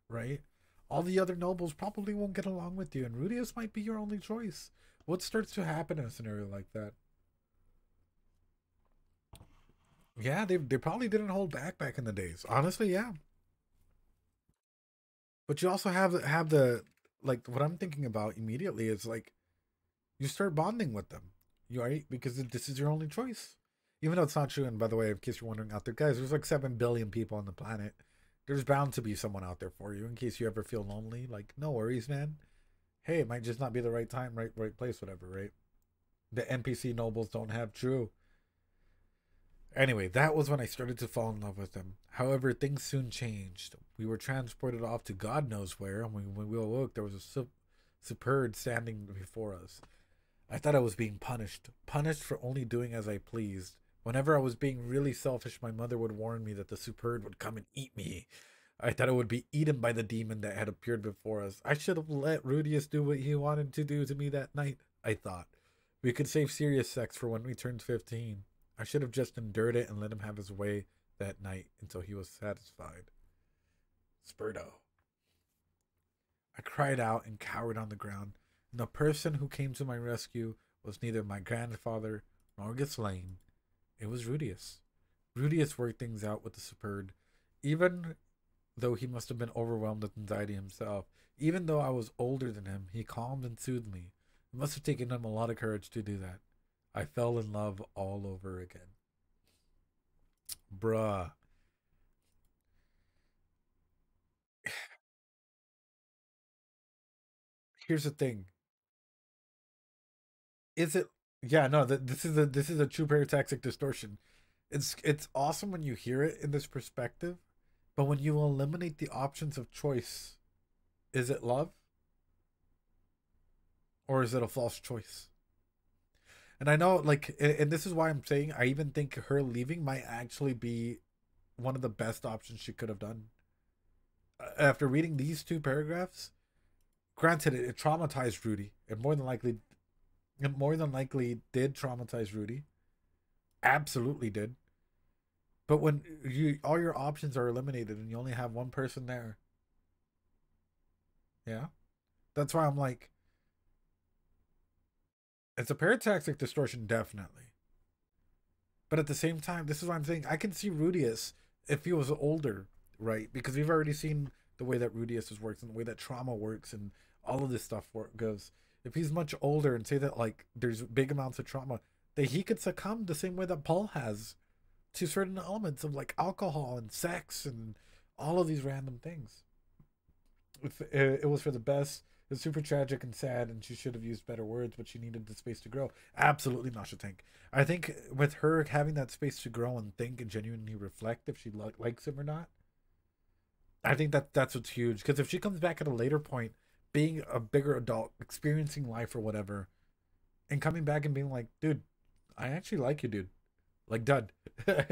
right? All the other nobles probably won't get along with you, and Rudeus might be your only choice. What starts to happen in a scenario like that? Yeah, they probably didn't hold back in the days. Honestly, yeah. But you also have the like what I'm thinking about immediately is like you start bonding with them, you right? Because this is your only choice. Even though it's not true, and by the way, in case you're wondering out there, guys, there's like 7 billion people on the planet. There's bound to be someone out there for you in case you ever feel lonely. Like, no worries, man. Hey, it might just not be the right time, right place, whatever, right? The NPC nobles don't have true. Anyway, that was when I started to fall in love with them. However, things soon changed. We were transported off to God knows where, and when we awoke, there was a superb standing before us. I thought I was being punished for only doing as I pleased. Whenever I was being really selfish, my mother would warn me that the superb would come and eat me. I thought I would be eaten by the demon that had appeared before us. I should have let Rudeus do what he wanted to do to me that night, I thought. We could save serious sex for when we turned 15. I should have just endured it and let him have his way that night until he was satisfied. Spurdo. I cried out and cowered on the ground, and the person who came to my rescue was neither my grandfather nor Ghislaine. It was Rudeus. Rudeus worked things out with the superb, even though he must have been overwhelmed with anxiety himself. Even though I was older than him, he calmed and soothed me. It must have taken him a lot of courage to do that. I fell in love all over again. Bruh. here's the thing. Is it? Yeah, no. This is a true parataxic distortion. It's awesome when you hear it in this perspective, but when you eliminate the options of choice, is it love or is it a false choice? And I know, like, and this is why I'm saying I even think her leaving might actually be one of the best options she could have done. After reading these two paragraphs, granted, it traumatized Rudy. It more than likely did traumatize Rudy. Absolutely did. But when all your options are eliminated and you only have one person there, yeah, that's why I'm like, it's a parataxic distortion, definitely. But at the same time, this is what I'm saying. I can see Rudeus if he was older, right? Because we've already seen the way that Rudeus works and the way that trauma works and all of this stuff goes. If he's much older and say that like there's big amounts of trauma, that he could succumb the same way that Paul has to certain elements of like alcohol and sex and all of these random things. If it was for the best, it's super tragic and sad, and she should have used better words, but she needed the space to grow. Absolutely, Nasha Tank. I think with her having that space to grow and think and genuinely reflect if she likes him or not, I think that's what's huge. Because if she comes back at a later point, being a bigger adult, experiencing life or whatever, and coming back and being like, dude, I actually like you, dude. Like, dud.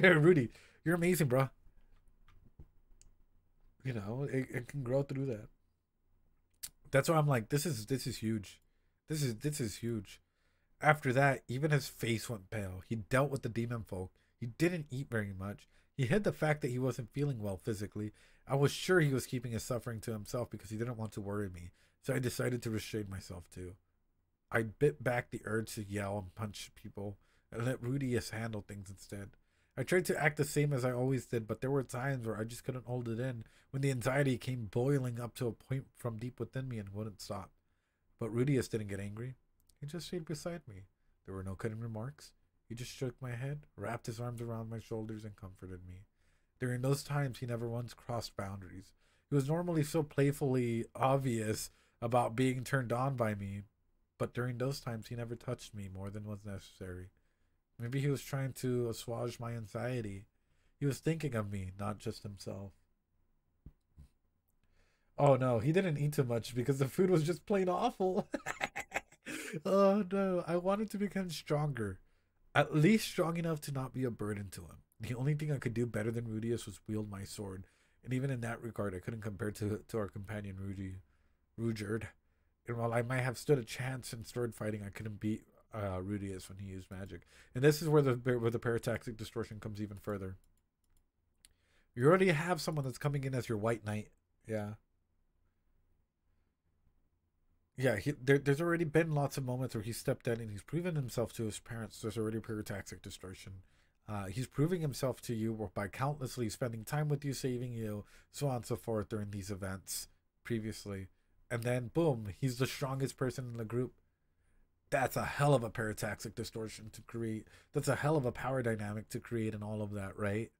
Rudy, you're amazing, bro. You know, it can grow through that. That's why I'm like, this is huge. This is huge. After that, even his face went pale. He dealt with the demon folk. He didn't eat very much. He hid the fact that he wasn't feeling well physically. I was sure he was keeping his suffering to himself because he didn't want to worry me. So I decided to restrain myself too. I bit back the urge to yell and punch people and let Rudeus handle things instead. I tried to act the same as I always did, but there were times where I just couldn't hold it in, when the anxiety came boiling up to a point from deep within me and wouldn't stop. But Rudeus didn't get angry. He just stayed beside me. There were no cutting remarks. He just shook my head, wrapped his arms around my shoulders, and comforted me. During those times, he never once crossed boundaries. He was normally so playfully obvious about being turned on by me, but during those times, he never touched me more than was necessary. Maybe he was trying to assuage my anxiety. He was thinking of me, not just himself. Oh no, he didn't eat too much because the food was just plain awful. Oh no, I wanted to become stronger. At least strong enough to not be a burden to him. The only thing I could do better than Rudeus was wield my sword. And even in that regard, I couldn't compare to our companion Rudyard. And while I might have stood a chance in sword fighting, I couldn't beat Rudeus when he used magic. And this is where the parataxic distortion comes even further. You already have someone that's coming in as your white knight. Yeah. Yeah, there's already been lots of moments where he stepped in and he's proven himself to his parents. There's already parataxic distortion. He's proving himself to you by countlessly spending time with you, saving you, so on and so forth during these events previously. And then, boom, he's the strongest person in the group. That's a hell of a parataxic distortion to create. That's a hell of a power dynamic to create and all of that, right?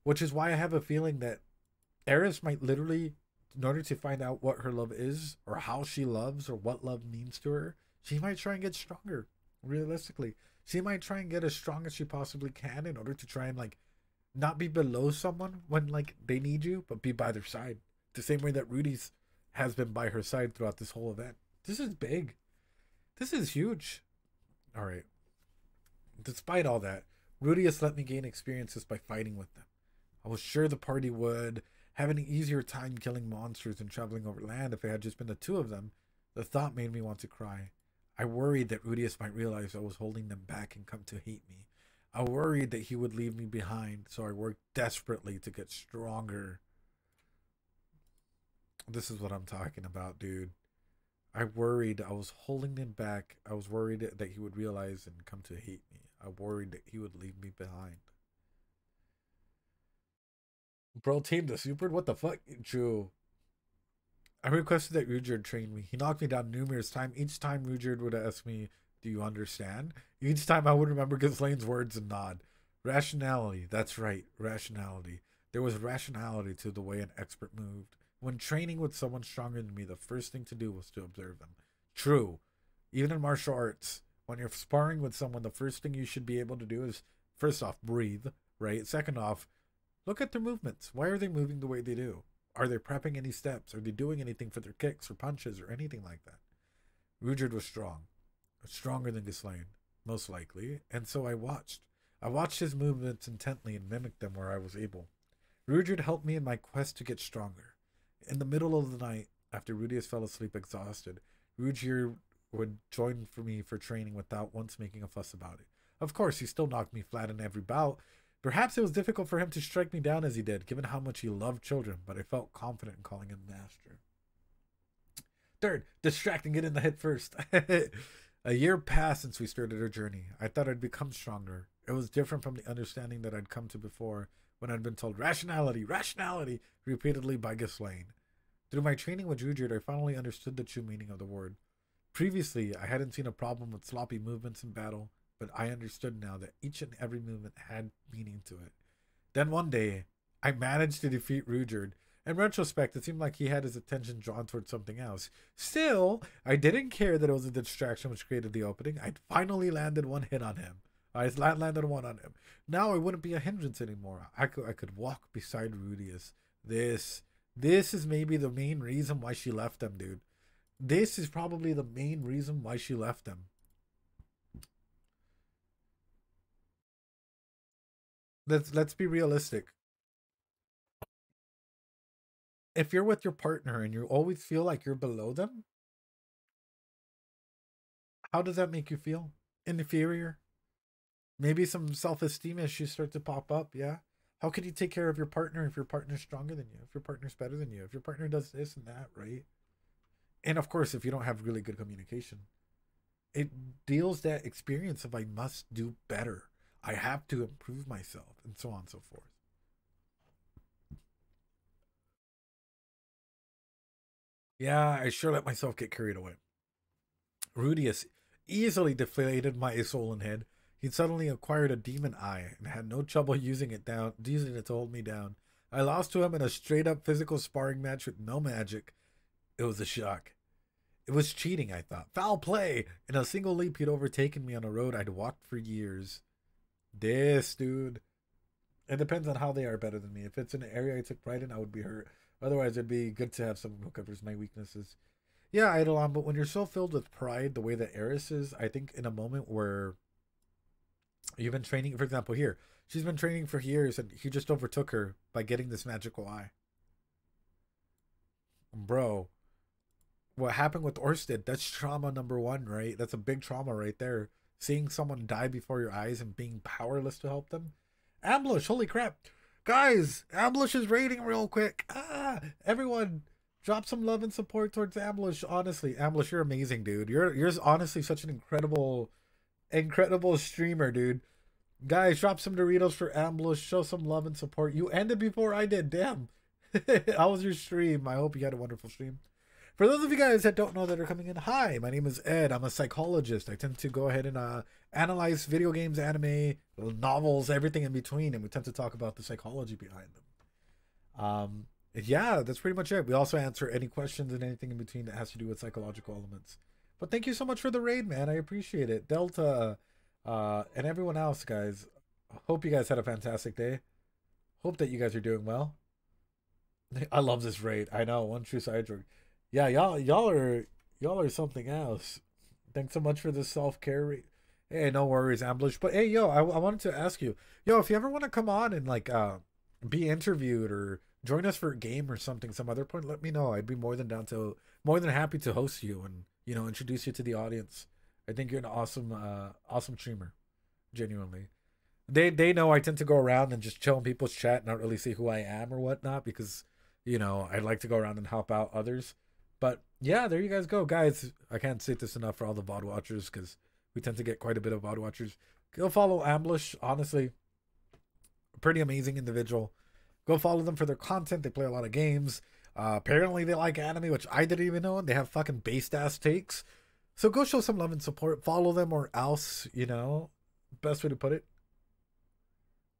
Which is why I have a feeling that Eris might literally, in order to find out what her love is, or how she loves, or what love means to her, she might try and get stronger, realistically. She might try and get as strong as she possibly can in order to try and, like, not be below someone when, like, they need you, but be by their side. The same way that Rudy's has been by her side throughout this whole event. This is big. This is huge. Alright. Despite all that, Rudeus let me gain experiences by fighting with them. I was sure the party would have an easier time killing monsters and traveling over land if it had just been the two of them. The thought made me want to cry. I worried that Rudeus might realize I was holding them back and come to hate me. I worried that he would leave me behind, so I worked desperately to get stronger. This is what I'm talking about, dude. I worried I was holding him back. I was worried that he would realize and come to hate me. I worried that he would leave me behind. Bro, team the super? What the fuck? True. I requested that Rudyard train me. He knocked me down numerous times. Each time Rudyard would ask me, do you understand? Each time I would remember Ghislaine's words and nod. Rationality. That's right. Rationality. There was rationality to the way an expert moved. When training with someone stronger than me, the first thing to do was to observe them. True. Even in martial arts, when you're sparring with someone, the first thing you should be able to do is, first off, breathe, right? Second off, look at their movements. Why are they moving the way they do? Are they prepping any steps? Are they doing anything for their kicks or punches or anything like that? Rudyard was strong. Stronger than Ghislaine, most likely. And so I watched. I watched his movements intently and mimicked them where I was able. Rudyard helped me in my quest to get stronger. In the middle of the night, after Rudeus fell asleep exhausted, Rudyard would join for me for training without once making a fuss about it. Of course, he still knocked me flat in every bout. Perhaps it was difficult for him to strike me down as he did, given how much he loved children, but I felt confident in calling him master. Third, distracting it in the head first. A year passed since we started our journey. I thought I'd become stronger. It was different from the understanding that I'd come to before, when I'd been told rationality, rationality, repeatedly by Ghislaine. Through my training with Rudyard, I finally understood the true meaning of the word. Previously, I hadn't seen a problem with sloppy movements in battle, but I understood now that each and every movement had meaning to it. Then one day, I managed to defeat Rudyard. In retrospect, it seemed like he had his attention drawn towards something else. Still, I didn't care that it was a distraction which created the opening. I'd finally landed one hit on him. I landed one on him. Now I wouldn't be a hindrance anymore. I could walk beside Rudeus. This is maybe the main reason why she left him, dude. This is probably the main reason why she left him. Let's be realistic. If you're with your partner and you always feel like you're below them, how does that make you feel? Inferior? Maybe some self-esteem issues start to pop up, yeah? How can you take care of your partner if your partner's stronger than you? If your partner's better than you? If your partner does this and that, right? And of course, if you don't have really good communication. It deals that experience of I must do better. I have to improve myself, and so on and so forth. Yeah, I sure let myself get carried away. Rudeus easily deflated my soul and head. He'd suddenly acquired a demon eye and had no trouble using it to hold me down. I lost to him in a straight up physical sparring match with no magic. It was a shock. It was cheating, I thought. Foul play! In a single leap, he'd overtaken me on a road I'd walked for years. This, dude. It depends on how they are better than me. If it's an area I took pride in, I would be hurt. Otherwise, it'd be good to have someone who covers my weaknesses. Yeah, Eidolon, but when you're so filled with pride, the way that Eris is, I think in a moment where you've been training, for example, here, she's been training for years and he just overtook her by getting this magical eye. Bro, what happened with Orsted, that's trauma number one, right? That's a big trauma right there. Seeing someone die before your eyes and being powerless to help them. Ambush, holy crap. Guys, Ambush is raiding real quick. Everyone, drop some love and support towards Ambush. Honestly, Ambush, you're amazing, dude. You're honestly such an incredible streamer, dude. Guys, drop some Doritos for Ambush. Show some love and support. You ended before I did. Damn. How was your stream? I hope you had a wonderful stream. For those of you guys that don't know that are coming in, hi, my name is Ed. I'm a psychologist. I tend to go ahead and analyze video games, anime, novels, everything in between, and we tend to talk about the psychology behind them. Yeah, that's pretty much it. We also answer any questions and anything in between that has to do with psychological elements. But thank you so much for the raid, man. I appreciate it. Delta, and everyone else, guys. Hope you guys had a fantastic day. Hope that you guys are doing well. I love this raid. I know, one true side joke. Yeah, y'all are something else. Thanks so much for the self-care rate. Hey, no worries, Ambush. But hey, yo, I wanted to ask you, yo, if you ever want to come on and like be interviewed or join us for a game or something some other point, let me know. I'd be more than happy to host you and, you know, introduce you to the audience. I think you're an awesome streamer. Genuinely. They know I tend to go around and just chill in people's chat and not really see who I am or whatnot because, you know, I like to go around and help out others. But yeah, there you guys go. Guys, I can't say this enough for all the VOD watchers because we tend to get quite a bit of VOD watchers. Go follow Ambush. Honestly, pretty amazing individual. Go follow them for their content. They play a lot of games. Apparently they like anime, which I didn't even know. And they have fucking based ass takes. So go show some love and support. Follow them or else, you know, best way to put it.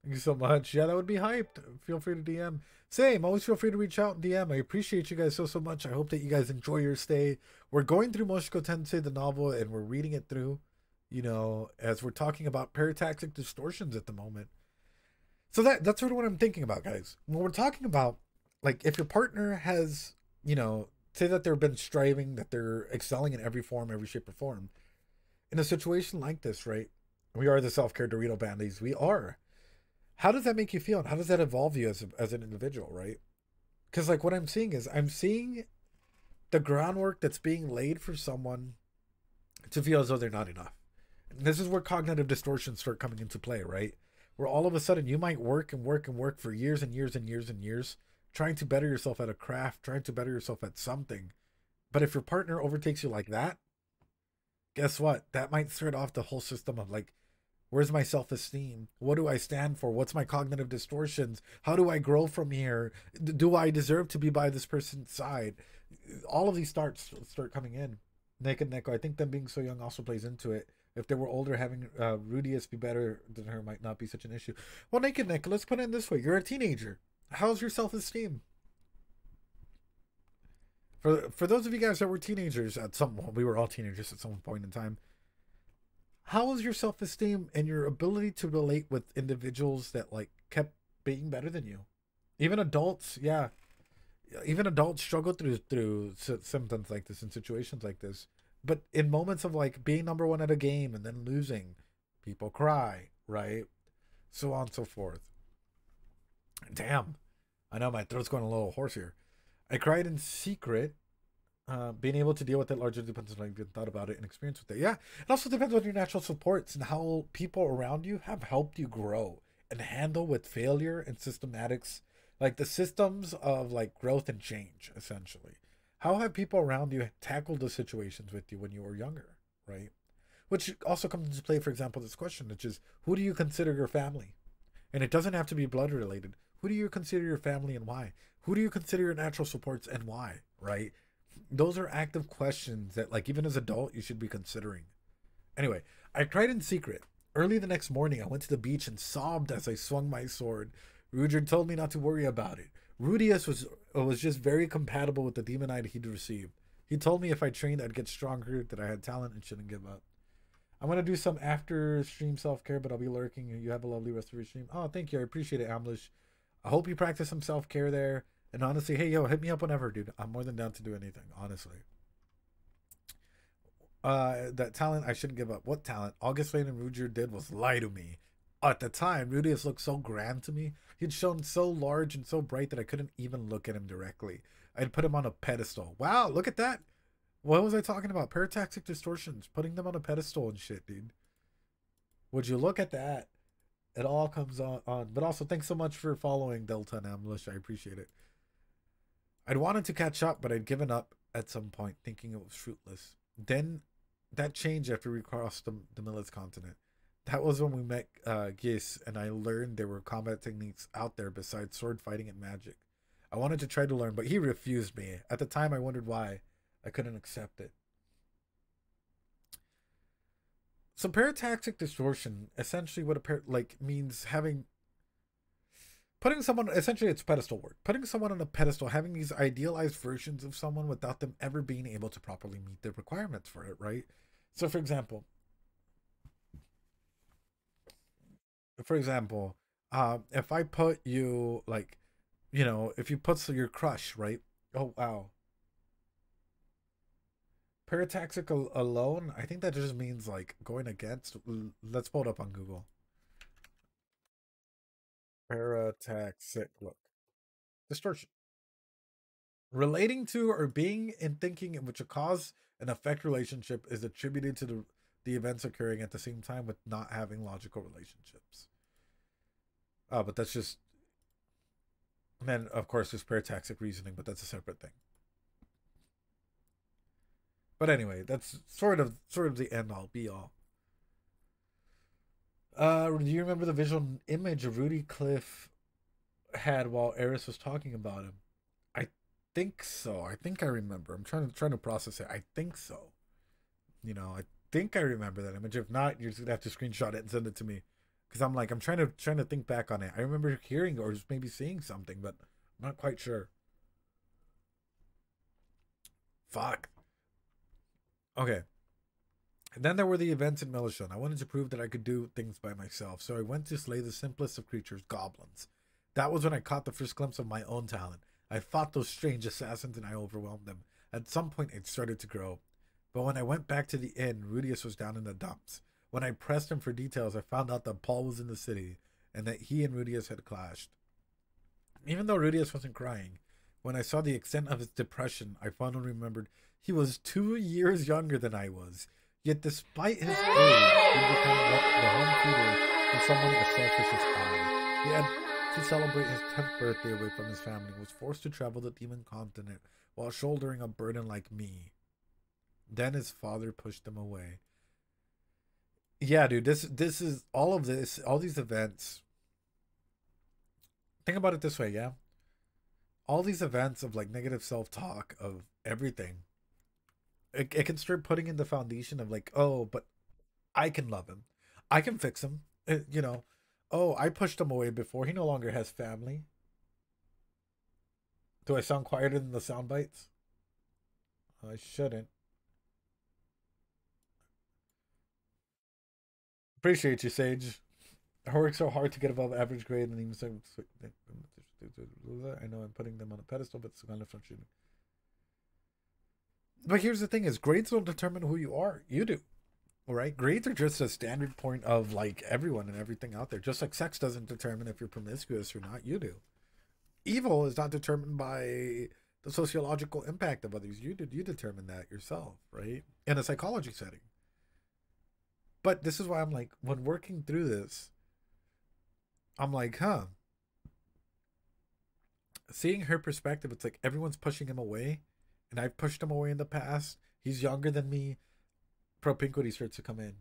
Thank you so much. Yeah, that would be hyped. Feel free to DM. Same. Always feel free to reach out and DM. I appreciate you guys so much. I hope that you guys enjoy your stay. We're going through Moshiko Tensei, the novel, and we're reading it through, you know, as we're talking about parataxic distortions at the moment. So that's sort of what I'm thinking about, guys. When we're talking about, like, if your partner has, you know, say that they've been striving, that they're excelling in every form, every shape or form, in a situation like this, right? We are the self-care Dorito bandies. We are. How does that make you feel? And how does that evolve you as an individual, right? Because, like, what I'm seeing is I'm seeing the groundwork that's being laid for someone to feel as though they're not enough. And this is where cognitive distortions start coming into play, right? Where all of a sudden you might work and work and work for years and years and years and years, trying to better yourself at a craft, trying to better yourself at something. But if your partner overtakes you like that, guess what? That might start off the whole system of, like, where's my self-esteem? What do I stand for? What's my cognitive distortions? How do I grow from here? Do I deserve to be by this person's side? All of these start coming in. Nick and Neko, I think them being so young also plays into it. If they were older, having Rudeus be better than her might not be such an issue. Well, Nick and Nick, let's put it in this way. You're a teenager. How's your self-esteem? For those of you guys that were teenagers at some, we were all teenagers at some point in time. How is your self-esteem and your ability to relate with individuals that, like, kept being better than you? Even adults, yeah. Even adults struggle through symptoms like this and situations like this. But in moments of, like, being number one at a game and then losing, people cry, right? So on and so forth. Damn. I know my throat's going a little hoarse here. I cried in secret. Being able to deal with it largely depends on how you've thought about it and experience with it. Yeah, it also depends on your natural supports and how people around you have helped you grow and handle with failure and systematics, like the systems of, like, growth and change, essentially. How have people around you tackled the situations with you when you were younger, right? Which also comes into play, for example, this question, which is, who do you consider your family? And it doesn't have to be blood related. Who do you consider your family and why? Who do you consider your natural supports and why, right? Those are active questions that, like, even as an adult, you should be considering. Anyway, I cried in secret. Early the next morning, I went to the beach and sobbed as I swung my sword. Rudyard told me not to worry about it. Rudeus was just very compatible with the demonite he'd received. He told me if I trained, I'd get stronger, that I had talent and shouldn't give up. I'm going to do some after stream self-care, but I'll be lurking. You have a lovely rest of your stream. Oh, thank you. I appreciate it, Amlish. I hope you practice some self-care there. And honestly, hey, yo, hit me up whenever, dude. I'm more than down to do anything, honestly. That talent, I shouldn't give up. What talent? August Lane and Rudyard did was lie to me. At the time, Rudius looked so grand to me. He'd shown so large and so bright that I couldn't even look at him directly. I'd put him on a pedestal. Wow, look at that. What was I talking about? Parataxic distortions. Putting them on a pedestal and shit, dude. Would you look at that? It all comes on. But also, thanks so much for following Delta and Amlish. I appreciate it. I'd wanted to catch up, but I'd given up at some point, thinking it was fruitless. Then that changed after we crossed the Millis continent. That was when we met Gis, and I learned there were combat techniques out there besides sword fighting and magic. I wanted to try to learn, but he refused me. At the time, I wondered why. I couldn't accept it. So parataxic distortion, essentially what means having... Putting someone, essentially it's pedestal work. Putting someone on a pedestal, having these idealized versions of someone without them ever being able to properly meet the requirements for it, right? So for example, if I put you, like, you know, if you put your crush, right? Oh, wow. Parataxic alone, I think that just means, like, going against. Let's pull it up on Google. Parataxic, look. Distortion. Relating to or being in thinking in which a cause and effect relationship is attributed to the events occurring at the same time with not having logical relationships. Oh, but that's just... then, of course, there's parataxic reasoning, but that's a separate thing. But anyway, that's sort of the end all be all. Do you remember the visual image of Rudy Cliff had while Eris was talking about him? I think so. I think I remember. I'm trying to process it. I think so. You know, I think I remember that image. If not, you're just gonna have to screenshot it and send it to me. Because I'm like, I'm trying to think back on it. I remember hearing or maybe seeing something, but I'm not quite sure. Fuck. Okay. And then there were the events in Melishon. I wanted to prove that I could do things by myself, so I went to slay the simplest of creatures, goblins. That was when I caught the first glimpse of my own talent. I fought those strange assassins and I overwhelmed them. At some point, it started to grow. But when I went back to the inn, Rudeus was down in the dumps. When I pressed him for details, I found out that Paul was in the city and that he and Rudeus had clashed. Even though Rudeus wasn't crying, when I saw the extent of his depression, I finally remembered he was 2 years younger than I was. Yet despite his age, he'd become the home tutor for someone as selfish as I. He had to celebrate his 10th birthday away from his family, was forced to travel the demon continent while shouldering a burden like me. Then his father pushed him away. Yeah, dude, this is all of this, all these events. Think about it this way, yeah? All these events of like negative self-talk, of everything, it can start putting in the foundation of like, oh, but I can love him. I can fix him. You know, oh, I pushed him away before. He no longer has family. Do I sound quieter than the sound bites? I shouldn't. Appreciate you, Sage. I work so hard to get above average grade and even so I know I'm putting them on a pedestal, but it's kind of frustrating. But here's the thing is grades don't determine who you are. You do. All right? Grades are just a standard point of like everyone and everything out there. Just like sex doesn't determine if you're promiscuous or not. You do. Evil is not determined by the sociological impact of others. You determine that yourself, right? In a psychology setting. But this is why I'm like, when working through this, I'm like, huh. Seeing her perspective, it's like everyone's pushing him away. And I've pushed him away in the past. He's younger than me. Propinquity starts to come in.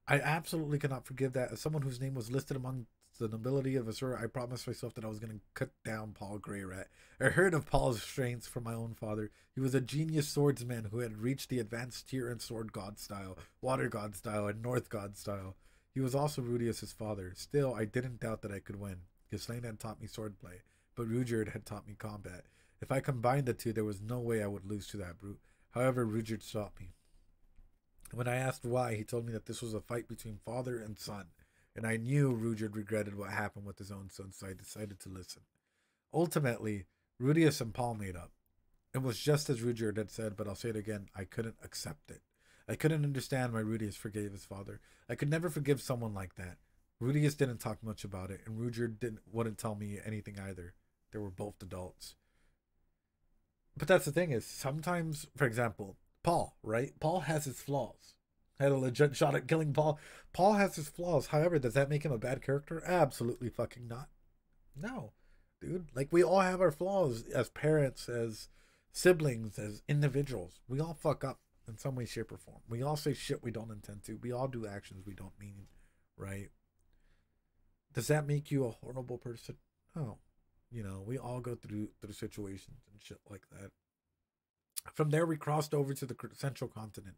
I absolutely cannot forgive that. As someone whose name was listed among the nobility of Asura, I promised myself that I was going to cut down Paul Greyrat. I heard of Paul's strengths from my own father. He was a genius swordsman who had reached the advanced tier in sword god style, water god style, and north god style. He was also Rudeus' father. Still, I didn't doubt that I could win. Ghislaine had taught me swordplay, but Rudyard had taught me combat. If I combined the two, there was no way I would lose to that brute. However, Rudyard stopped me. When I asked why, he told me that this was a fight between father and son, and I knew Rudyard regretted what happened with his own son, so I decided to listen. Ultimately, Rudeus and Paul made up. It was just as Rudyard had said, but I'll say it again, I couldn't accept it. I couldn't understand why Rudeus forgave his father. I could never forgive someone like that. Rudeus didn't talk much about it, and Rudyard wouldn't tell me anything either. They were both adults. But that's the thing is, sometimes, for example, Paul, right? Paul has his flaws. I had a legit shot at killing Paul. Paul has his flaws. However, does that make him a bad character? Absolutely fucking not. No, dude. Like, we all have our flaws as parents, as siblings, as individuals. We all fuck up in some way, shape, or form. We all say shit we don't intend to. We all do actions we don't mean, right? Does that make you a horrible person? No. You know, we all go through situations and shit like that. From there, we crossed over to the central continent.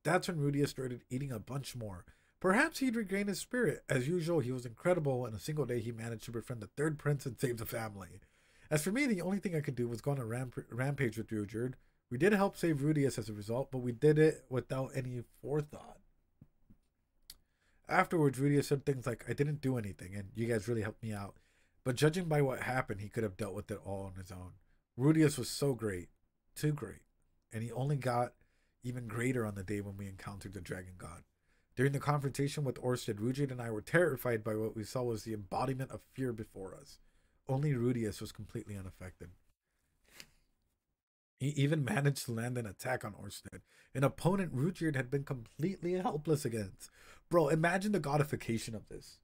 That's when Rudeus started eating a bunch more. Perhaps he'd regained his spirit. As usual, he was incredible. In a single day, he managed to befriend the third prince and save the family. As for me, the only thing I could do was go on a rampage with Rudyard. We did help save Rudeus as a result, but we did it without any forethought. Afterwards, Rudeus said things like, I didn't do anything, and you guys really helped me out. But judging by what happened, he could have dealt with it all on his own. Rudeus was so great. Too great. And he only got even greater on the day when we encountered the dragon god. During the confrontation with Orsted, Rudyard and I were terrified by what we saw was the embodiment of fear before us. Only Rudeus was completely unaffected. He even managed to land an attack on Orsted, an opponent Rudyard had been completely helpless against. Bro, imagine the godification of this.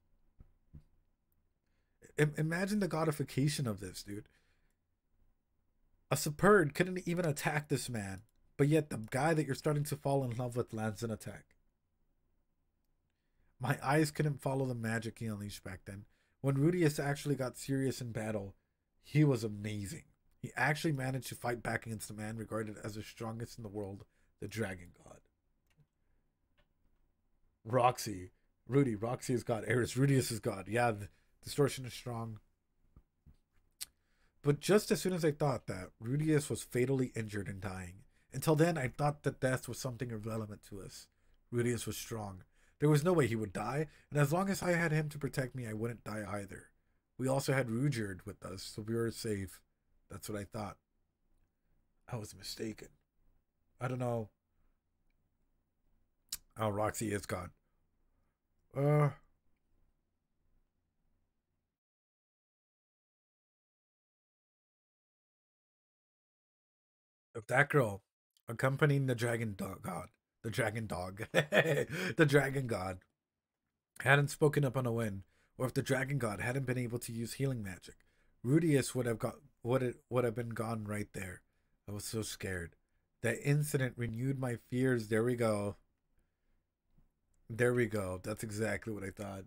Imagine the godification of this, dude. A Superb couldn't even attack this man, but yet the guy that you're starting to fall in love with lands an attack. My eyes couldn't follow the magic he unleashed back then. When Rudeus actually got serious in battle, he was amazing. He actually managed to fight back against the man regarded as the strongest in the world, the Dragon God. Roxy, Rudy, Roxy is God. Eris, Rudeus is God. Yeah, the distortion is strong. But just as soon as I thought that, Rudeus was fatally injured and dying. Until then, I thought that death was something irrelevant to us. Rudeus was strong. There was no way he would die, and as long as I had him to protect me, I wouldn't die either. We also had Rudeus with us, so we were safe. That's what I thought. I was mistaken. I don't know. Oh, Roxy is God. Uh, if that girl accompanying the dragon dog god, the dragon dog, the dragon god, hadn't spoken up on a win, or if the dragon god hadn't been able to use healing magic, Rudeus would have been gone right there. I was so scared. That incident renewed my fears. There we go. There we go. That's exactly what I thought.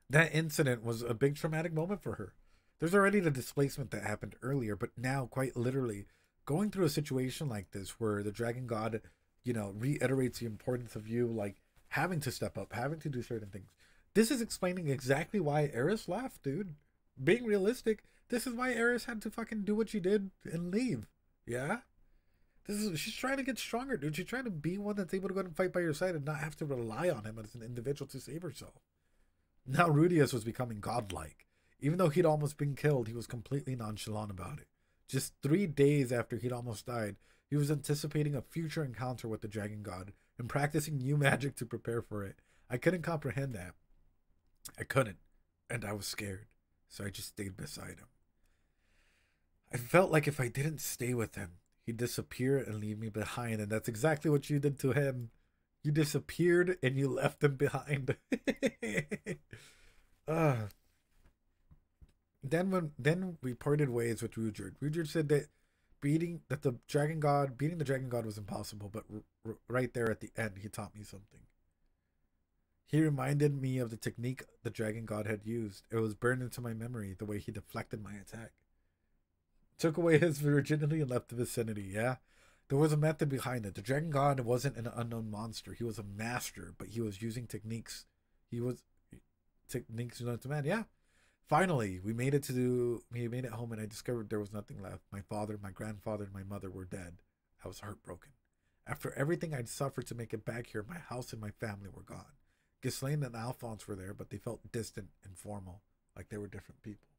That incident was a big traumatic moment for her. There's already the displacement that happened earlier, but now, quite literally, going through a situation like this where the dragon god, reiterates the importance of you, like, having to step up, having to do certain things. This is explaining exactly why Eris left, dude. Being realistic, this is why Eris had to fucking do what she did and leave. Yeah? She's trying to get stronger, dude. She's trying to be one that's able to go and fight by your side and not have to rely on him as an individual to save herself. Now Rudeus was becoming godlike. Even though he'd almost been killed, he was completely nonchalant about it. Just 3 days after he'd almost died, he was anticipating a future encounter with the dragon god and practicing new magic to prepare for it. I couldn't comprehend that. I couldn't, and I was scared, so I just stayed beside him. I felt like if I didn't stay with him, he'd disappear and leave me behind, and that's exactly what you did to him. You disappeared and you left him behind. uh, then we parted ways with Rudeus. Rudeus said that beating the dragon god was impossible, but right there at the end, he taught me something. He reminded me of the technique the dragon god had used. It was burned into my memory, the way he deflected my attack. Took away his virginity and left the vicinity, yeah? There was a method behind it. The dragon god wasn't an unknown monster. He was a master, but he was using techniques. Techniques known to man, yeah. Finally, we made it home, and I discovered there was nothing left. My father, my grandfather, and my mother were dead. I was heartbroken. After everything I'd suffered to make it back here, my house and my family were gone. Ghislaine and Alphonse were there, but they felt distant and formal, like they were different people.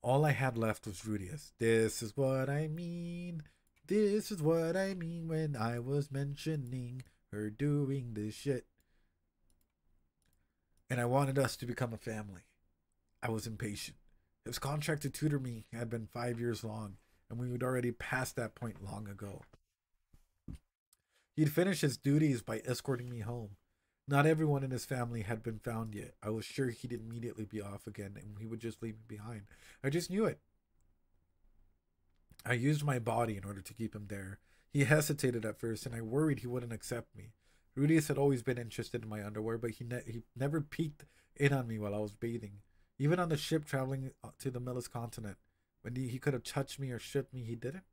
All I had left was Rudeus. This is what I mean. This is what I mean when I was mentioning her doing this shit. And I wanted us to become a family. I was impatient. His contract to tutor me had been 5 years long, and we had already passed that point long ago. He'd finished his duties by escorting me home. Not everyone in his family had been found yet. I was sure he'd immediately be off again, and he would just leave me behind. I just knew it. I used my body in order to keep him there. He hesitated at first, and I worried he wouldn't accept me. Rudeus had always been interested in my underwear, but he never peeked in on me while I was bathing. Even on the ship traveling to the Millis continent, when he could have touched me or stripped me, he didn't.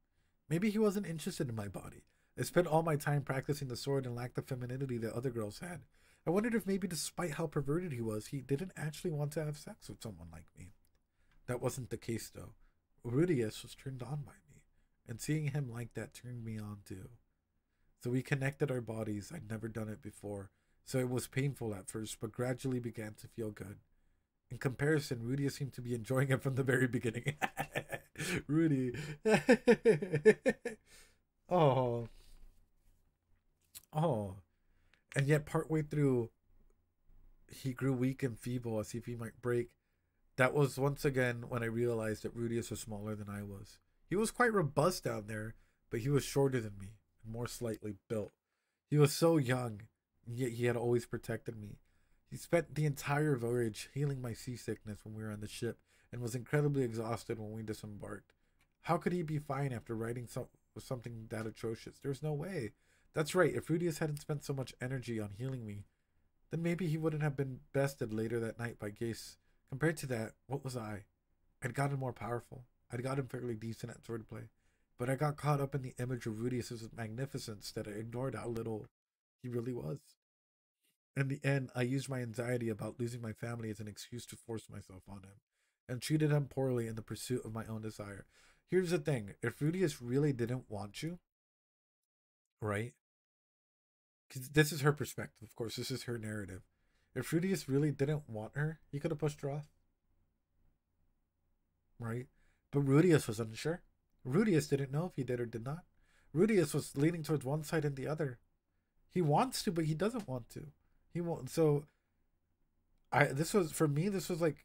Maybe he wasn't interested in my body. I spent all my time practicing the sword and lacked the femininity that other girls had. I wondered if maybe despite how perverted he was, he didn't actually want to have sex with someone like me. That wasn't the case, though. Rudeus was turned on by me, and seeing him like that turned me on too. So we connected our bodies. I'd never done it before, so it was painful at first, but gradually began to feel good. In comparison, Rudeus seemed to be enjoying it from the very beginning. Rudy. Oh. Oh. And yet partway through, he grew weak and feeble as if he might break. That was once again when I realized that Rudeus was smaller than I was. He was quite robust down there, but he was shorter than me and more slightly built. He was so young, and yet he had always protected me. He spent the entire voyage healing my seasickness when we were on the ship and was incredibly exhausted when we disembarked. How could he be fine after riding something that atrocious? There's no way. That's right, if Rudeus hadn't spent so much energy on healing me, then maybe he wouldn't have been bested later that night by Gase. Compared to that, what was I? I'd gotten more powerful. I'd gotten fairly decent at swordplay. But I got caught up in the image of Rudeus' magnificence that I ignored how little he really was. In the end, I used my anxiety about losing my family as an excuse to force myself on him, and treated him poorly in the pursuit of my own desire. Here's the thing: if Rudeus really didn't want you, right? Because this is her perspective, of course. This is her narrative. If Rudeus really didn't want her, he could have pushed her off, right? But Rudeus was unsure. Rudeus didn't know if he did or did not. Rudeus was leaning towards one side and the other. He wants to, but he doesn't want to. He won't. So, this was for me. This was like,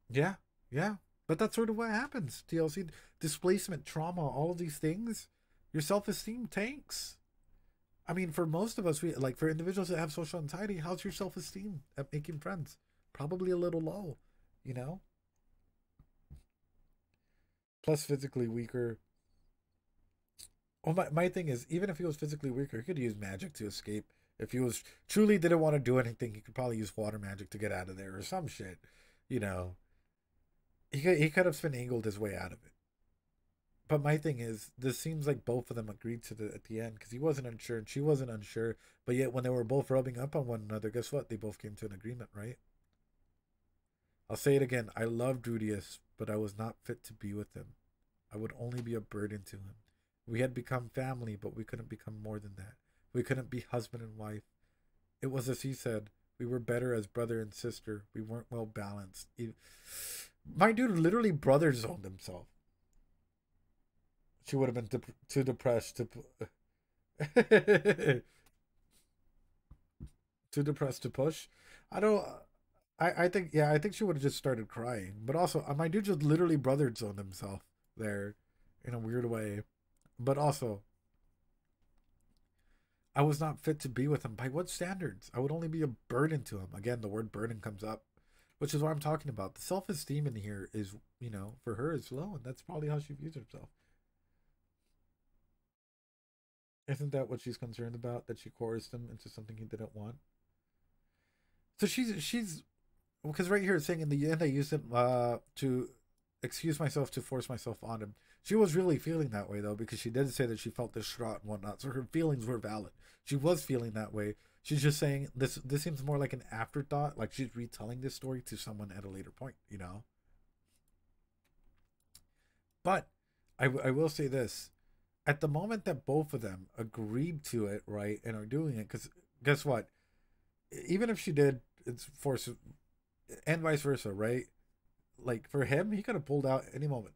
yeah, yeah. But that's sort of what happens. TLC, displacement, trauma, all of these things. Your self-esteem tanks. I mean, for most of us, we like for individuals that have social anxiety. How's your self-esteem at making friends? Probably a little low, you know. Plus, physically weaker. Well, my thing is, even if he was physically weaker, he could use magic to escape. If he was truly didn't want to do anything, he could probably use water magic to get out of there or some shit. You know, he could have finagled his way out of it. But my thing is, this seems like both of them agreed to the at the end because he wasn't unsure and she wasn't unsure. But yet, when they were both rubbing up on one another, guess what? They both came to an agreement, right? I'll say it again. I loved Rudius, but I was not fit to be with him. I would only be a burden to him. We had become family, but we couldn't become more than that. We couldn't be husband and wife. It was as he said. We were better as brother and sister. We weren't well balanced. My dude literally brother zoned himself. She would have been too depressed to too depressed to push. I don't. I think yeah. I think she would have just started crying. But also, my dude just literally brother zoned himself there, in a weird way. But also, I was not fit to be with him. By what standards? I would only be a burden to him. Again, the word burden comes up, which is what I'm talking about. The self esteem in here is, for her is low, and that's probably how she views herself. Isn't that what she's concerned about? That she coerced him into something he didn't want? So she's because right here it's saying in the end I used it to excuse myself to force myself on him. She was really feeling that way though, because she did say that she felt distraught and whatnot. So her feelings were valid. She was feeling that way. She's just saying this. This seems more like an afterthought, like she's retelling this story to someone at a later point. But I will say this: at the moment that both of them agreed to it, right, and are doing it, because guess what? Even if she did, it's force, and vice versa, right? Like for him, he could have pulled out any moment,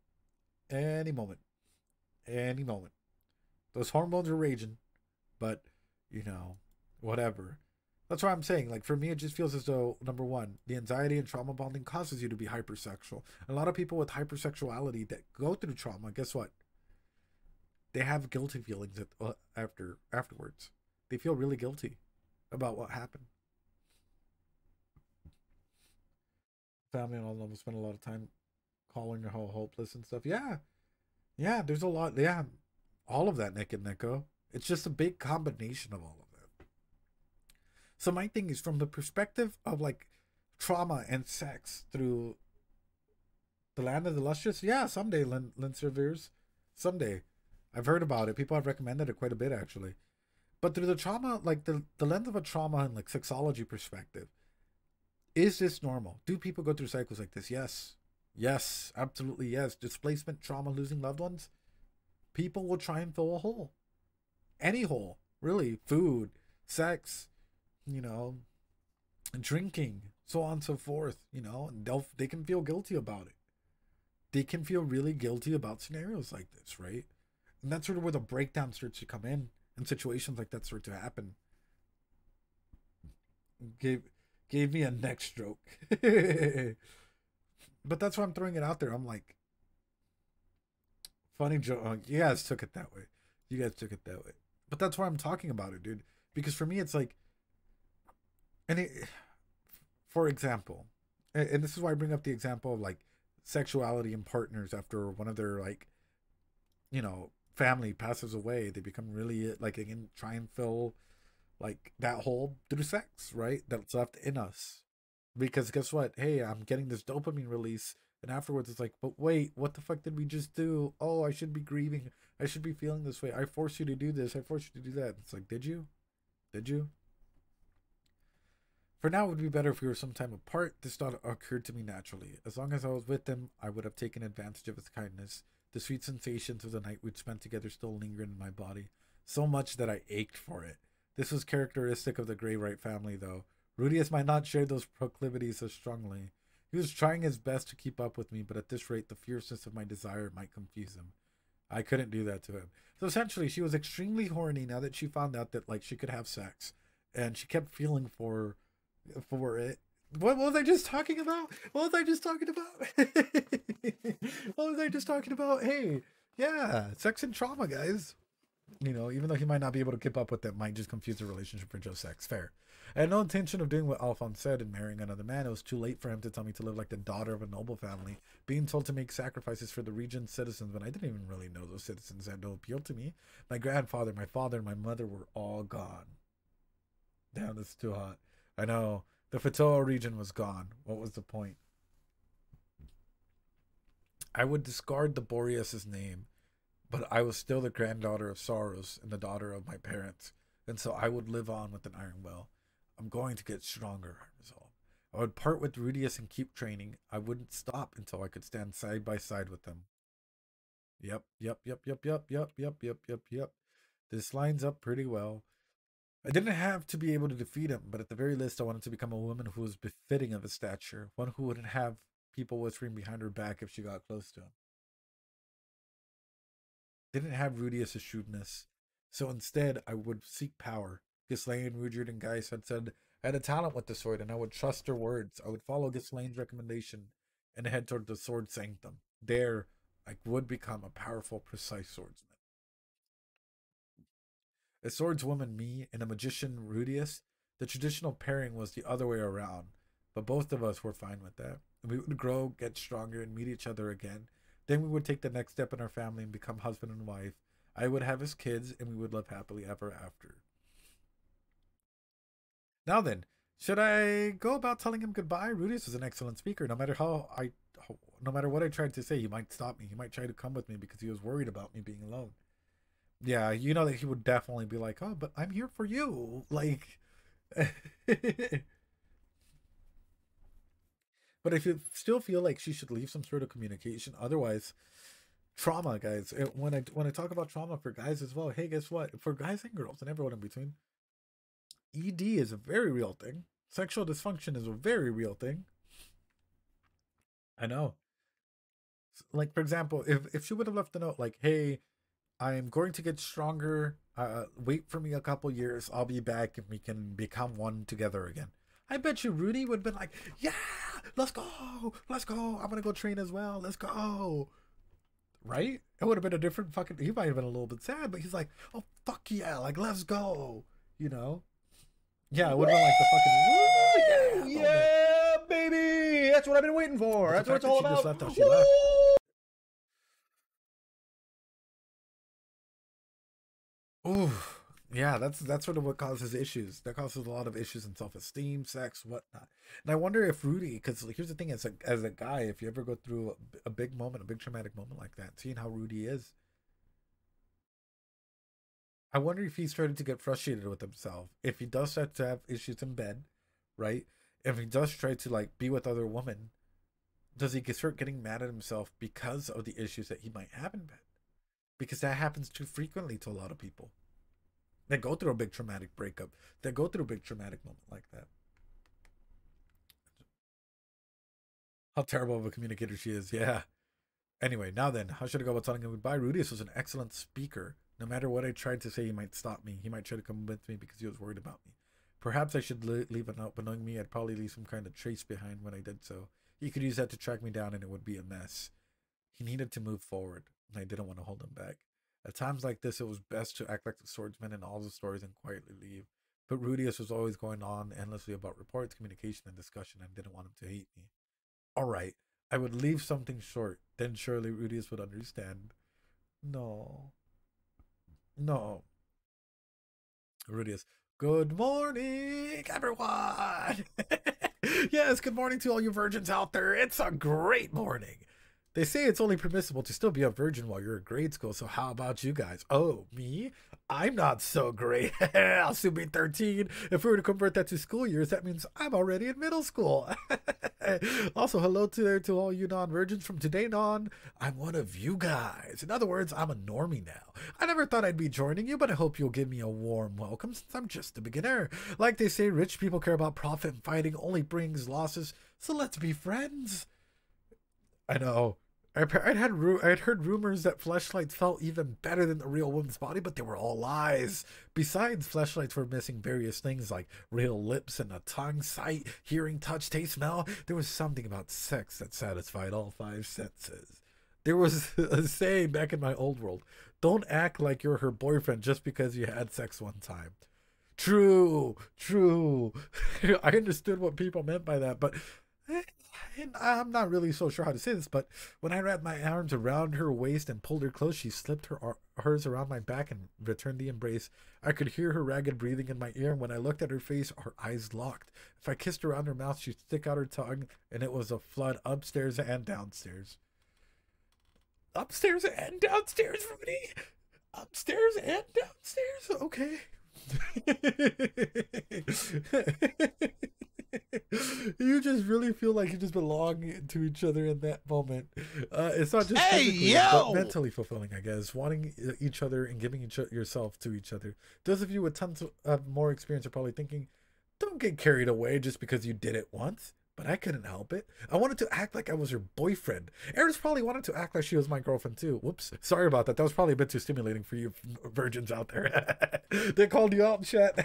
any moment, any moment. Those hormones are raging, but you know, whatever. That's what I'm saying. Like for me, it just feels as though number one, the anxiety and trauma bonding causes you to be hypersexual. A lot of people with hypersexuality that go through trauma, guess what? They have guilty feelings afterwards. They feel really guilty about what happened. Family and all of them spend a lot of time calling her how hopeless and stuff. Yeah, yeah. There's a lot. Yeah, all of that, Nick and Nico. It's just a big combination of all of it. So my thing is from the perspective of like trauma and sex through the land of the lustrous. Yeah, someday, Lynn Severe's. Someday. I've heard about it. People have recommended it quite a bit actually. But through the trauma, like the lens of a trauma and like sexology perspective, is this normal? Do people go through cycles like this? Yes. Yes, absolutely yes. Displacement, trauma, losing loved ones. People will try and fill a hole. Any hole, really. Food, sex, you know, drinking, so on and so forth, and they can feel guilty about it. They can feel really guilty about scenarios like this, right? And that's sort of where the breakdown starts to come in, and situations like that start to happen. Gave me a neck stroke. But that's why I'm throwing it out there. I'm like, funny joke. You guys took it that way. You guys took it that way. But that's why I'm talking about it, dude. Because for me, it's like, for example, and this is why I bring up the example of like sexuality and partners after one of their like, family passes away. They become really like again try and fill like that hole through sex, right? That's left in us. Because guess what? Hey, I'm getting this dopamine release And afterwards, it's like, but wait, what the fuck did we just do? Oh, I should be grieving. I should be feeling this way. I forced you to do this. I forced you to do that. It's like, did you? Did you? For now, it would be better if we were some time apart. This thought occurred to me naturally. As long as I was with him, I would have taken advantage of his kindness. The sweet sensations of the night we'd spent together still lingered in my body, so much that I ached for it. This was characteristic of the Grey Wright family, though. Rudeus might not share those proclivities so strongly. He was trying his best to keep up with me, but at this rate, the fierceness of my desire might confuse him. I couldn't do that to him. So essentially, she was extremely horny now that she found out that like she could have sex, and she kept feeling for it. What was I just talking about? What was I just talking about? What was I just talking about? Hey, yeah, sex and trauma, guys. You know, even though he might not be able to keep up with it, might just confuse the relationship for just sex. Fair. I had no intention of doing what Alphonse said and marrying another man. It was too late for him to tell me to live like the daughter of a noble family, being told to make sacrifices for the region's citizens when I didn't even really know those citizens had no appeal to me. My grandfather, my father, and my mother were all gone. Damn, that's too hot. I know. The Fatoa region was gone. What was the point? I would discard the Boreas's name, but I was still the granddaughter of Sorrows and the daughter of my parents, and so I would live on with an iron will. I'm going to get stronger, I resolved. I would part with Rudeus and keep training. I wouldn't stop until I could stand side by side with them. Yep, yep, yep, yep, yep, yep, yep, yep, yep, yep. This lines up pretty well. I didn't have to be able to defeat him, but at the very least, I wanted to become a woman who was befitting of his stature, one who wouldn't have people whispering behind her back if she got close to him. Didn't have Rudeus' shrewdness, so instead I would seek power. Ghislaine, Rudyard, and Geis had said I had a talent with the sword, and I would trust their words. I would follow Ghislaine's recommendation and head toward the sword sanctum. There, I would become a powerful, precise swordsman. A swordswoman, me, and a magician, Rudeus, the traditional pairing was the other way around, but both of us were fine with that. We would grow, get stronger, and meet each other again. Then we would take the next step in our family and become husband and wife. I would have his kids, and we would live happily ever after. Now then, should I go about telling him goodbye? Rudeus is an excellent speaker. No matter what I tried to say, he might stop me. He might try to come with me because he was worried about me being alone. Yeah, you know that he would definitely be like, "Oh, but I'm here for you." Like, but if you still feel like she should leave some sort of communication, otherwise, trauma, guys. When I talk about trauma for guys as well, hey, guess what? For guys and girls and everyone in between, ED is a very real thing. Sexual dysfunction is a very real thing. I know. Like for example, if she would have left a note like, "Hey, I'm going to get stronger. Wait for me a couple years. I'll be back and we can become one together again." I bet you Rudy would have been like, "Yeah, let's go. Let's go. I'm going to go train as well. Let's go." Right? It would have been a different fucking. He might have been a little bit sad, but he's like, "Oh, fuck yeah. Like, let's go." You know? Yeah, it would have been like the fucking. Woo, yeah, Yeah, baby! That's what I've been waiting for. But That's what it's all she just about. left how she left. Ooh, yeah, that's sort of what causes issues. That causes a lot of issues in self-esteem, sex, whatnot. And I wonder if Rudy, because here's the thing, as a guy, if you ever go through a big moment, a big traumatic moment like that, seeing how Rudy is, I wonder if he started to get frustrated with himself. If he does start to have issues in bed, right? If he does try to like be with other women, does he start getting mad at himself because of the issues that he might have in bed? Because that happens too frequently to a lot of people. They go through a big traumatic breakup. They go through a big traumatic moment like that. How terrible of a communicator she is. Yeah. Anyway, now then, how should I go about telling him goodbye? Rudius was an excellent speaker. No matter what I tried to say, he might stop me. He might try to convince me because he was worried about me. Perhaps I should leave a note, but knowing me, I'd probably leave some kind of trace behind when I did so. He could use that to track me down and it would be a mess. He needed to move forward, and I didn't want to hold him back. At times like this, it was best to act like the swordsman in all the stories and quietly leave. But Rudius was always going on endlessly about reports, communication, and discussion, and didn't want him to hate me. All right, I would leave something short. Then surely Rudius would understand. No. No. Rudius. Good morning, everyone. Yes, good morning to all you virgins out there. It's a great morning. They say it's only permissible to still be a virgin while you're in grade school, so how about you guys? Oh, me? I'm not so great. I'll soon be 13. If we were to convert that to school years, that means I'm already in middle school. Also, hello to all you non-virgins. From today on, I'm one of you guys. In other words, I'm a normie now. I never thought I'd be joining you, but I hope you'll give me a warm welcome since I'm just a beginner. Like they say, rich people care about profit and fighting only brings losses, so let's be friends. I know. I'd heard rumors that fleshlights felt even better than the real woman's body, but they were all lies. Besides, fleshlights were missing various things like real lips and a tongue, sight, hearing, touch, taste, smell. There was something about sex that satisfied all five senses. There was a saying back in my old world, don't act like you're her boyfriend just because you had sex one time. True, true. I understood what people meant by that, but and I'm not really so sure how to say this, but when I wrapped my arms around her waist and pulled her close, she slipped hers around my back and returned the embrace. I could hear her ragged breathing in my ear, and when I looked at her face, her eyes locked. If I kissed her around her mouth, she'd stick out her tongue, and it was a flood upstairs and downstairs. Upstairs and downstairs, Rudy? Upstairs and downstairs? Okay. You just really feel like you just belong to each other in that moment. It's not just physically, but mentally fulfilling, I guess. Wanting each other and giving yourself to each other. Those of you with tons of more experience are probably thinking, don't get carried away just because you did it once. But I couldn't help it. I wanted to act like I was her boyfriend. Eris probably wanted to act like she was my girlfriend too. Whoops. Sorry about that. That was probably a bit too stimulating for you virgins out there. They called you out in chat.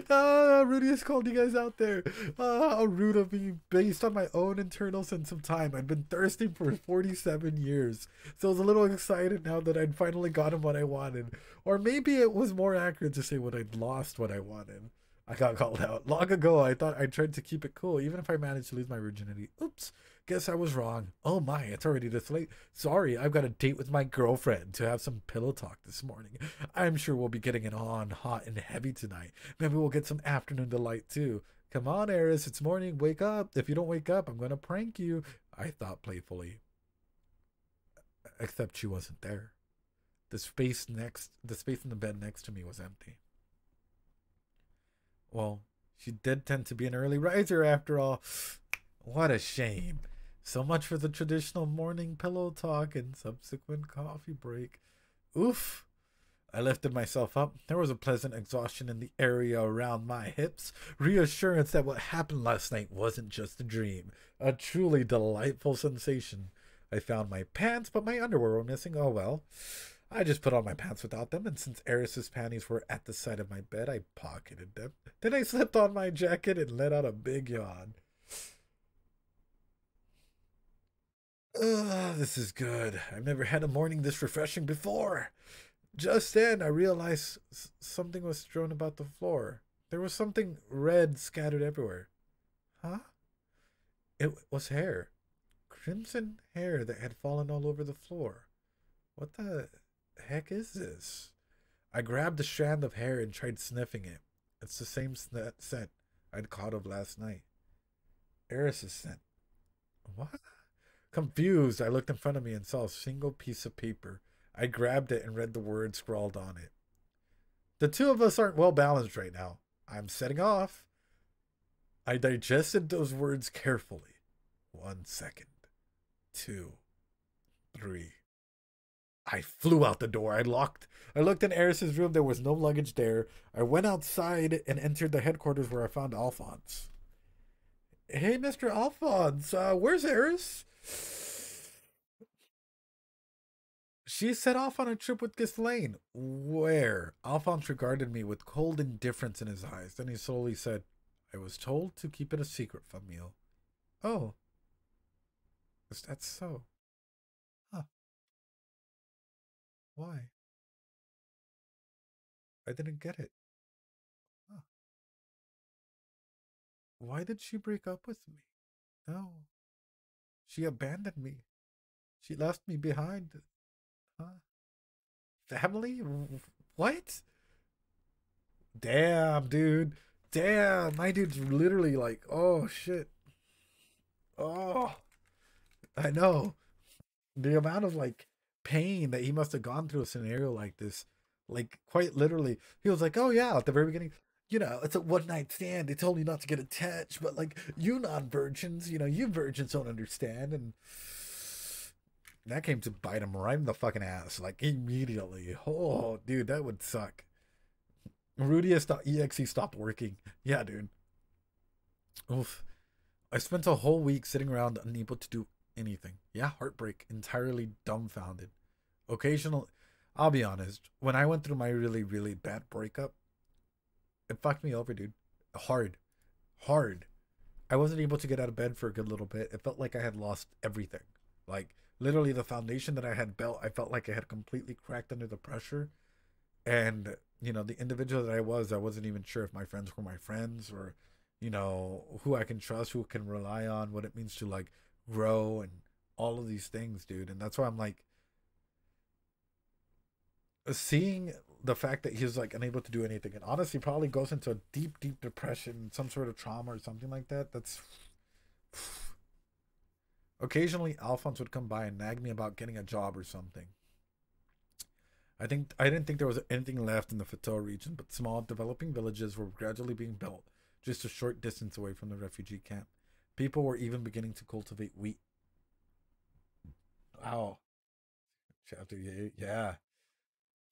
Rudeus called you guys out there. How rude of me. Based on my own internal sense of time. I'd been thirsting for 47 years. So I was a little excited now that I'd finally gotten what I wanted. Or maybe it was more accurate to say I'd lost what I wanted. I got called out. Long ago, I thought I tried to keep it cool, even if I managed to lose my virginity. Oops. Guess I was wrong. Oh my, it's already this late. Sorry, I've got a date with my girlfriend to have some pillow talk this morning. I'm sure we'll be getting it on hot and heavy tonight. Maybe we'll get some afternoon delight too. Come on, Eris, it's morning. Wake up. If you don't wake up, I'm going to prank you. I thought playfully. Except she wasn't there. The space in the bed next to me was empty. Well, she did tend to be an early riser after all. What a shame. So much for the traditional morning pillow talk and subsequent coffee break. Oof. I lifted myself up. There was a pleasant exhaustion in the area around my hips. Reassurance that what happened last night wasn't just a dream. A truly delightful sensation. I found my pants, but my underwear were missing. Oh well. I just put on my pants without them, and since Eris's panties were at the side of my bed, I pocketed them. Then I slipped on my jacket and let out a big yawn. Ugh, this is good. I've never had a morning this refreshing before. Just then, I realized something was strewn about the floor. There was something red scattered everywhere. Huh? It was hair. Crimson hair that had fallen all over the floor. What the heck is this? I grabbed a strand of hair and tried sniffing it. It's the same scent I'd caught of last night. Eris's scent. What? Confused, I looked in front of me and saw a single piece of paper. I grabbed it and read the words scrawled on it. The two of us aren't well balanced right now. I'm setting off. I digested those words carefully. 1 second. 2. 3. I flew out the door. I looked in Eris's room. There was no luggage there. I went outside and entered the headquarters where I found Alphonse. Hey, Mr. Alphonse, where's Eris? She set off on a trip with Ghislaine. Where? Alphonse regarded me with cold indifference in his eyes. Then he slowly said, I was told to keep it a secret from you. Oh. Is that so? Huh. Why? I didn't get it. Huh. Why did she break up with me? No. She abandoned me. She left me behind. Huh? Family? What? Damn, dude. Damn, my dude's literally like, oh shit. Oh, I know. The amount of like pain that he must have gone through a scenario like this, like quite literally. He was like, oh yeah, at the very beginning, it's a one night stand. They told me not to get attached, but like you non virgins, you virgins don't understand. And that came to bite him right in the fucking ass, like immediately. Oh, dude, that would suck. Rudeus.exe stopped working. Yeah, dude. Oof. I spent a whole week sitting around unable to do anything. Yeah, heartbreak, entirely dumbfounded. Occasional, I'll be honest, when I went through my really, really bad breakup, it fucked me over, dude. Hard. Hard. I wasn't able to get out of bed for a good little bit. It felt like I had lost everything. Like, literally, the foundation that I had built, I felt like I had completely cracked under the pressure. And, the individual that I wasn't even sure if my friends were my friends or, who I can trust, who can rely on, what it means to, like, grow and all of these things, dude. And that's why I'm like, seeing the fact that he's like unable to do anything and honestly probably goes into a deep, deep depression, some sort of trauma or something like that. That's occasionally Alphonse would come by and nag me about getting a job or something. I didn't think there was anything left in the Fatal region, but small developing villages were gradually being built just a short distance away from the refugee camp. People were even beginning to cultivate wheat. Wow. Chapter 8, yeah.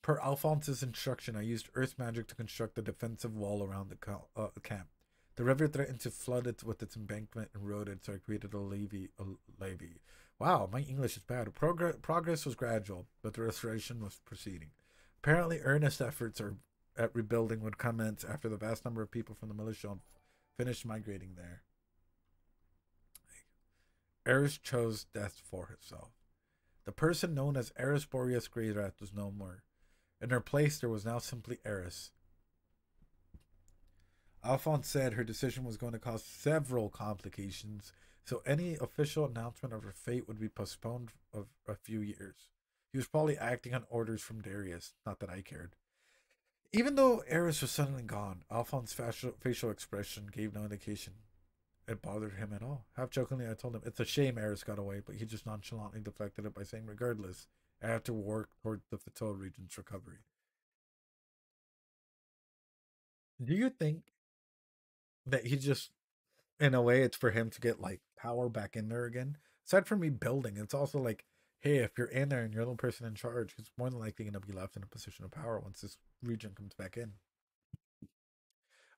Per Alphonse's instruction, I used earth magic to construct a defensive wall around the camp. The river threatened to flood it with its embankment and eroded, so I created a levee. Wow, my English is bad. Progress was gradual, but the restoration was proceeding. Apparently, earnest efforts at rebuilding would commence after the vast number of people from the militia finished migrating there. Eris chose death for herself. The person known as Eris Boreas Greyrat was no more. In her place, there was now simply Eris. Alphonse said her decision was going to cause several complications, so any official announcement of her fate would be postponed of a few years. He was probably acting on orders from Darius, not that I cared. Even though Eris was suddenly gone, Alphonse's facial expression gave no indication it bothered him at all. Half jokingly, I told him it's a shame Eris got away, but he just nonchalantly deflected it by saying, regardless, I have to work toward the Fatal region's recovery. Do you think that he just, in a way, it's for him to get like power back in there again? Aside from me building, it's also like, hey, if you're in there and you're the person in charge, it's more than likely going to be left in a position of power once this region comes back in.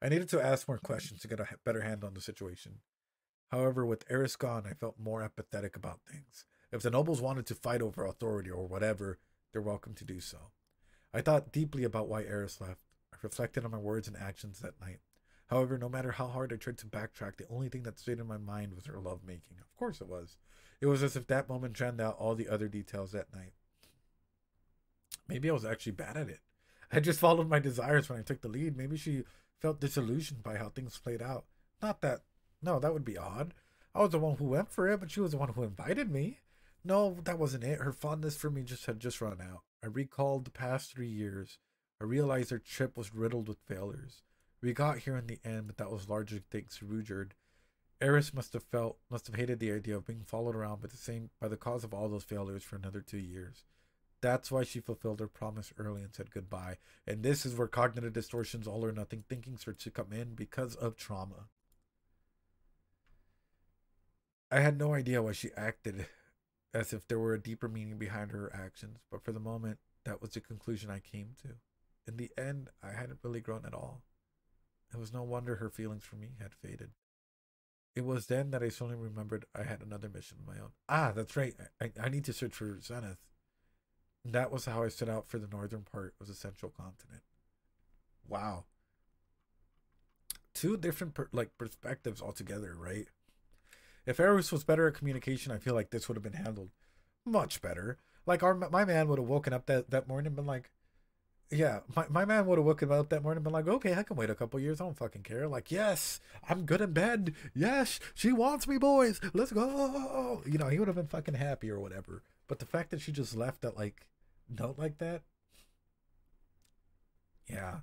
I needed to ask more questions to get a better handle on the situation. However, with Eris gone, I felt more apathetic about things. If the nobles wanted to fight over authority or whatever, they're welcome to do so. I thought deeply about why Eris left. I reflected on my words and actions that night. However, no matter how hard I tried to backtrack, the only thing that stayed in my mind was her lovemaking. Of course it was. It was as if that moment drowned out all the other details that night. Maybe I was actually bad at it. I just followed my desires when I took the lead. Maybe she felt disillusioned by how things played out. Not that. No, that would be odd. I was the one who went for it, but she was the one who invited me. No, that wasn't it. Her fondness for me had just run out. I recalled the past 3 years. I realized her trip was riddled with failures. We got here in the end, but that was largely thanks to Rudyard. Eris must have hated the idea of being followed around by the cause of all those failures for another 2 years. That's why she fulfilled her promise early and said goodbye. And this is where cognitive distortions, all or nothing thinking starts to come in because of trauma. I had no idea why she acted as if there were a deeper meaning behind her actions, but for the moment, that was the conclusion I came to. In the end, I hadn't really grown at all. It was no wonder her feelings for me had faded. It was then that I suddenly remembered I had another mission of my own. Ah, that's right. I need to search for Zenith. That was how I set out for the northern part of the central continent. Wow. Two different perspectives altogether, right? If Eris was better at communication, I feel like this would have been handled much better. Like my man would have woken up that morning and been like, yeah, my man would have woken up that morning and been like, okay, I can wait a couple years. I don't fucking care. Like, yes, I'm good in bed. Yes, she wants me, boys. Let's go. He would have been fucking happy or whatever. But the fact that she just left that note like that, yeah,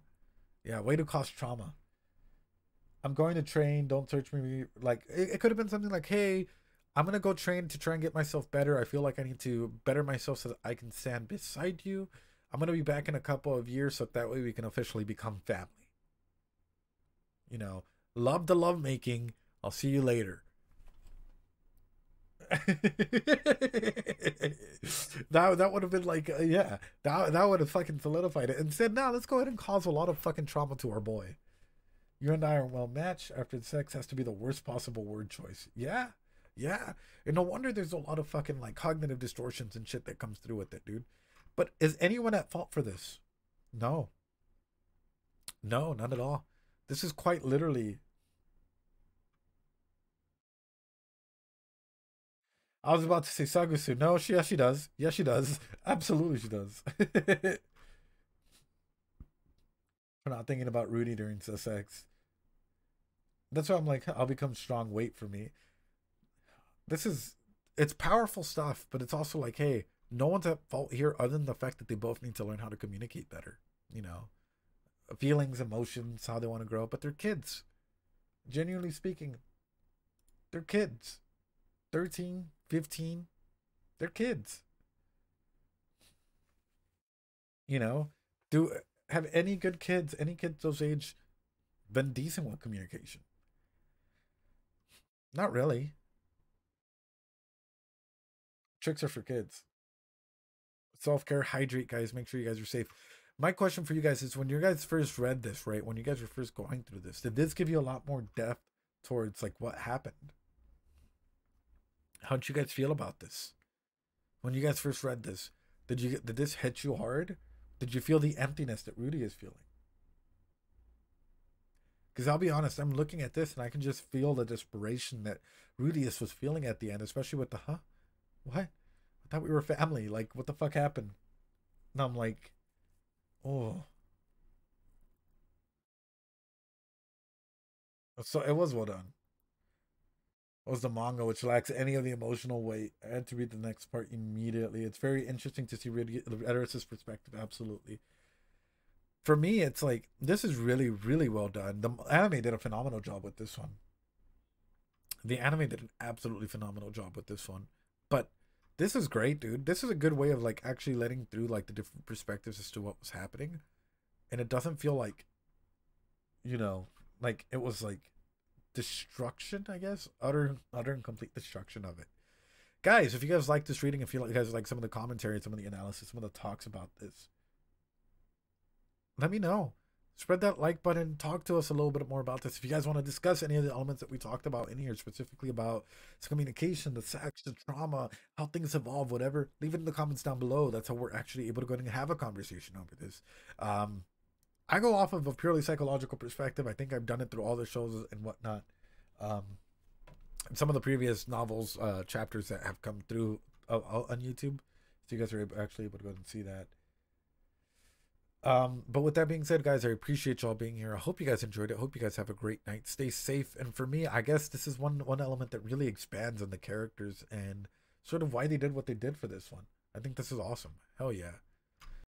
way to cause trauma. I'm going to train. Don't search me. Like, it could have been something like, hey, I'm going to go train to try and get myself better. I feel like I need to better myself so that I can stand beside you. I'm going to be back in a couple of years so that way we can officially become family. You know, love the love making. I'll see you later. that would have been like, yeah, that would have fucking solidified it. Instead, now let's go ahead and cause a lot of fucking trauma to our boy. You and I are well matched. After sex has to be the worst possible word choice. Yeah, yeah. And no wonder there's a lot of fucking like cognitive distortions and shit that comes through with it, dude. But is anyone at fault for this? No. No, not at all. This is quite literally. I was about to say Sagusu. No, yes, she does. Yes, she does. Absolutely, she does. For not thinking about Rudy during the sex. That's why I'm like, I'll become strong. Wait for me. It's powerful stuff, but it's also like, hey, no one's at fault here other than the fact that they both need to learn how to communicate better. You know, feelings, emotions, how they want to grow up, but they're kids. Genuinely speaking, they're kids. 13, 15, they're kids. You know, do have any kids those age been decent with communication? Not really. Tricks are for kids. Self-care, hydrate, guys. Make sure you guys are safe. My question for you guys is, when you guys first read this, right, when you guys were first going through this, did this give you a lot more depth towards like what happened? How'd you guys feel about this when you guys first read this? Did this hit you hard? Did you feel the emptiness that Rudy is feeling? Because I'll be honest, I'm looking at this and I can just feel the desperation that Rudeus was feeling at the end, especially with the what? I thought we were family. Like, what the fuck happened? And I'm like, oh. So it was well done. It was the manga, which lacks any of the emotional weight. I had to read the next part immediately. It's very interesting to see Eris's perspective. Absolutely. For me, it's like, this is really, really well done. The anime did a phenomenal job with this one. The anime did an absolutely phenomenal job with this one. But this is great, dude. This is a good way of like actually letting through like the different perspectives as to what was happening. And it doesn't feel like, you know, like it was like destruction, I guess. Utter and complete destruction of it. Guys, if you guys like this reading, if you guys like some of the commentary, some of the analysis, some of the talks about this, let me know. Spread that like button. Talk to us a little bit more about this. If you guys want to discuss any of the elements that we talked about in here, specifically about communication, the sex, the trauma, how things evolve, whatever, leave it in the comments down below. That's how we're actually able to go ahead and have a conversation over this. I go off of a purely psychological perspective. I think I've done it through all the shows and whatnot. Some of the previous novels, chapters that have come through on YouTube. So you guys are actually able to go ahead and see that. But with that being said, guys, I appreciate y'all being here. I hope you guys enjoyed it. I hope you guys have a great night. Stay safe. And for me, I guess this is one element that really expands on the characters and sort of why they did what they did for this one. I think this is awesome. Hell yeah.